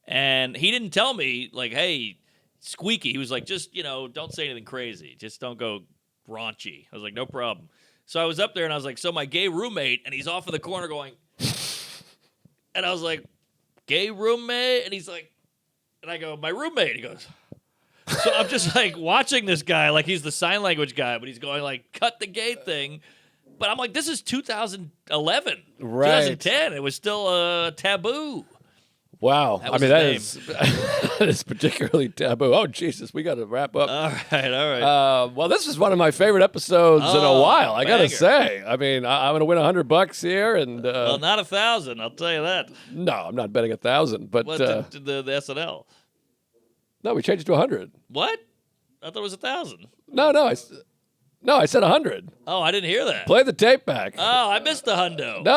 And he didn't tell me, like, hey, squeaky. He was like, just, don't say anything crazy. Just don't go raunchy. I was like, no problem. So I was up there, and I was like, so my gay roommate, and he's off in the corner going, and I was like, gay roommate? And he's like, and I go, my roommate. He goes, so I'm just like watching this guy like he's the sign language guy, but he's going like, cut the gay thing. But I'm like, this is 2011, Right. 2010. It was still taboo. Wow. That I was mean, his that is particularly taboo. Oh, Jesus, we got to wrap up. All right. Well, this is one of my favorite episodes in a Oh, while. I gotta banger. say. I mean, I'm gonna win $100 here, and Well, not 1,000, I'll tell you that. no, I'm not betting 1,000. But What the SNL? no, we changed it to 100. What? I thought it was 1,000. No, No, I said 100. Oh, I didn't hear that. Play the tape back. Oh, I missed the hundo. No.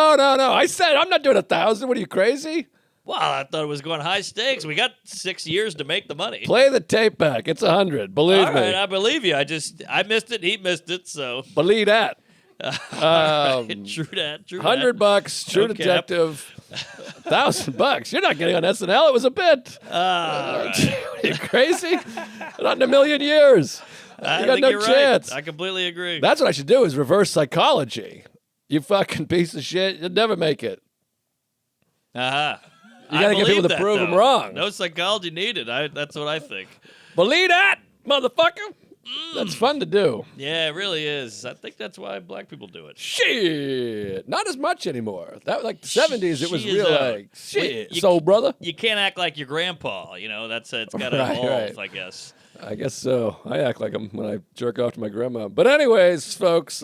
I said I'm not doing 1,000. What are you, crazy? Well, I thought it was going high stakes. We got 6 years to make the money. Play the tape back. It's 100. Believe All me. right, I believe you. I missed it. He missed it. So Believe that. true that. True. $100. True No cap. Detective. $1,000. You're not getting on SNL. It was a bit. All right. Are you crazy? Not in a million years. I You got think no you're chance. Right. I completely agree. That's what I should do is reverse psychology. You fucking piece of shit. You'll never make it. Uh-huh. You gotta get people to prove them wrong. No psychology needed. That's what I think. Believe that, motherfucker. That's fun to do. Yeah, it really is. I think that's why black people do it. Shit. Not as much anymore. That like the 70s, it was She is real out. like, shit. You- Soul brother. You can't act like your grandpa. You know, it's got to Right, evolve, right. I guess. I guess so. I act like him when I jerk off to my grandma. But anyways, folks,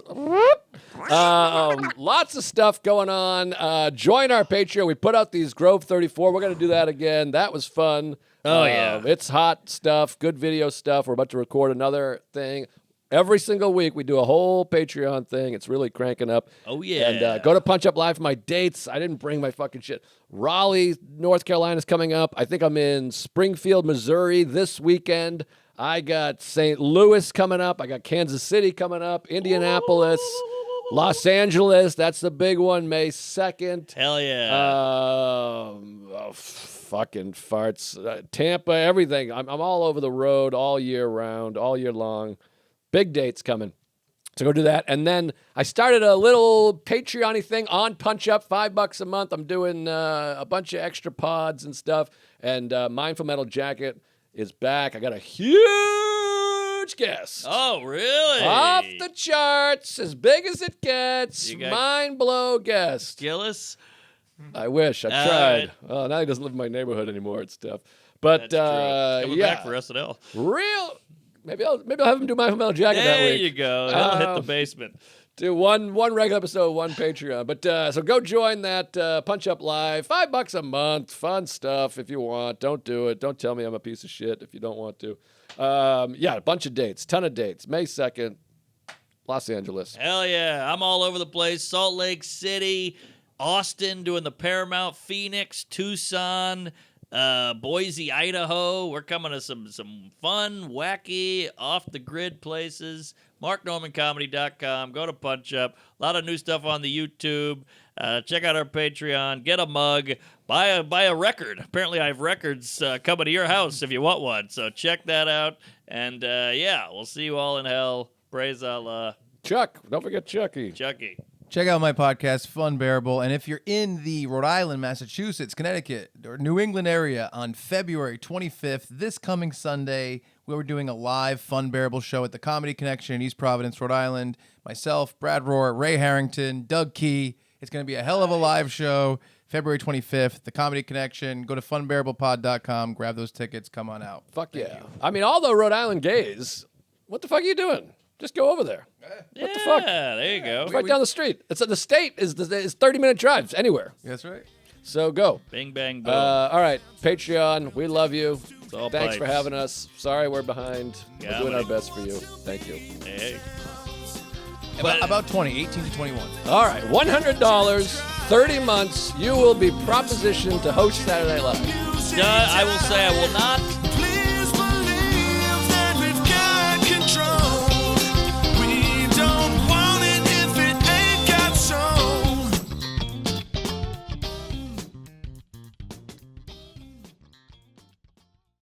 lots of stuff going on. Join our Patreon. We put out these Grove 34. We're going to do that again. That was fun. Oh, yeah. It's hot stuff, good video stuff. We're about to record another thing. Every single week, we do a whole Patreon thing. It's really cranking up. Oh, yeah. And go to Punch Up Live for my dates. I didn't bring my fucking shit. Raleigh, North Carolina is coming up. I think I'm in Springfield, Missouri this weekend. I got St. Louis coming up. I got Kansas City coming up. Indianapolis. Los Angeles. That's the big one, May 2nd. Hell yeah. Fucking farts. Tampa, everything. I'm all over the road all year round, all year long. Big dates coming. So go do that. And then I started a little Patreon-y thing on Punch Up, $5 a month. I'm doing a bunch of extra pods and stuff. And Mindful Metal Jacket is back. I got a huge guest. Oh, really? Off the charts, as big as it gets. You got- Mind blow guest. Gillis? I wish. I All tried. right. Oh, now he doesn't live in my neighborhood anymore. It's tough. But That's true. Coming yeah, back for SNL. real. Maybe I'll have him do Mindful Metal Jacket that There week. you go. He'll hit the basement. Do one regular episode, one Patreon. But so go join that Punch Up Live. $5 a month. Fun stuff if you want. Don't do it. Don't tell me I'm a piece of shit if you don't want to. Yeah, a bunch of dates. Ton of dates. May 2nd, Los Angeles. Hell yeah. I'm all over the place. Salt Lake City, Austin doing the Paramount, Phoenix, Tucson, Boise, Idaho. We're coming to some fun, wacky, off-the-grid places. MarkNormanComedy.com. Go to Punch Up. A lot of new stuff on the YouTube. Check out our Patreon. Get a mug. Buy a record. Apparently I have records coming to your house if you want one. So check that out. And yeah, we'll see you all in hell. Praise Allah. Chuck. Don't forget Chucky. Chucky. Check out my podcast, Fun Bearable. And if you're in the Rhode Island, Massachusetts, Connecticut, or New England area on February 25th, this coming Sunday, we're doing a live Fun Bearable show at the Comedy Connection in East Providence, Rhode Island. Myself, Brad Rohr, Ray Harrington, Doug Key. It's going to be a hell of a live show. February 25th, the Comedy Connection. Go to funbearablepod.com, grab those tickets, come on out. Fuck yeah. I mean, all the Rhode Island gays, what the fuck are you doing? Just go over there. What the fuck? Yeah, there you go. It's right down the street. It's the state is 30-minute drives anywhere. That's right. So go. Bing, bang, boom. All right, Patreon. We love you. all Thanks for pipes. having us. Sorry we're behind. We're Yeah, doing our buddy. best for you. Thank you. Hey. About 20, 18 to 21. All right, $100, 30 months. You will be propositioned to host Saturday Night Live. I will say I will not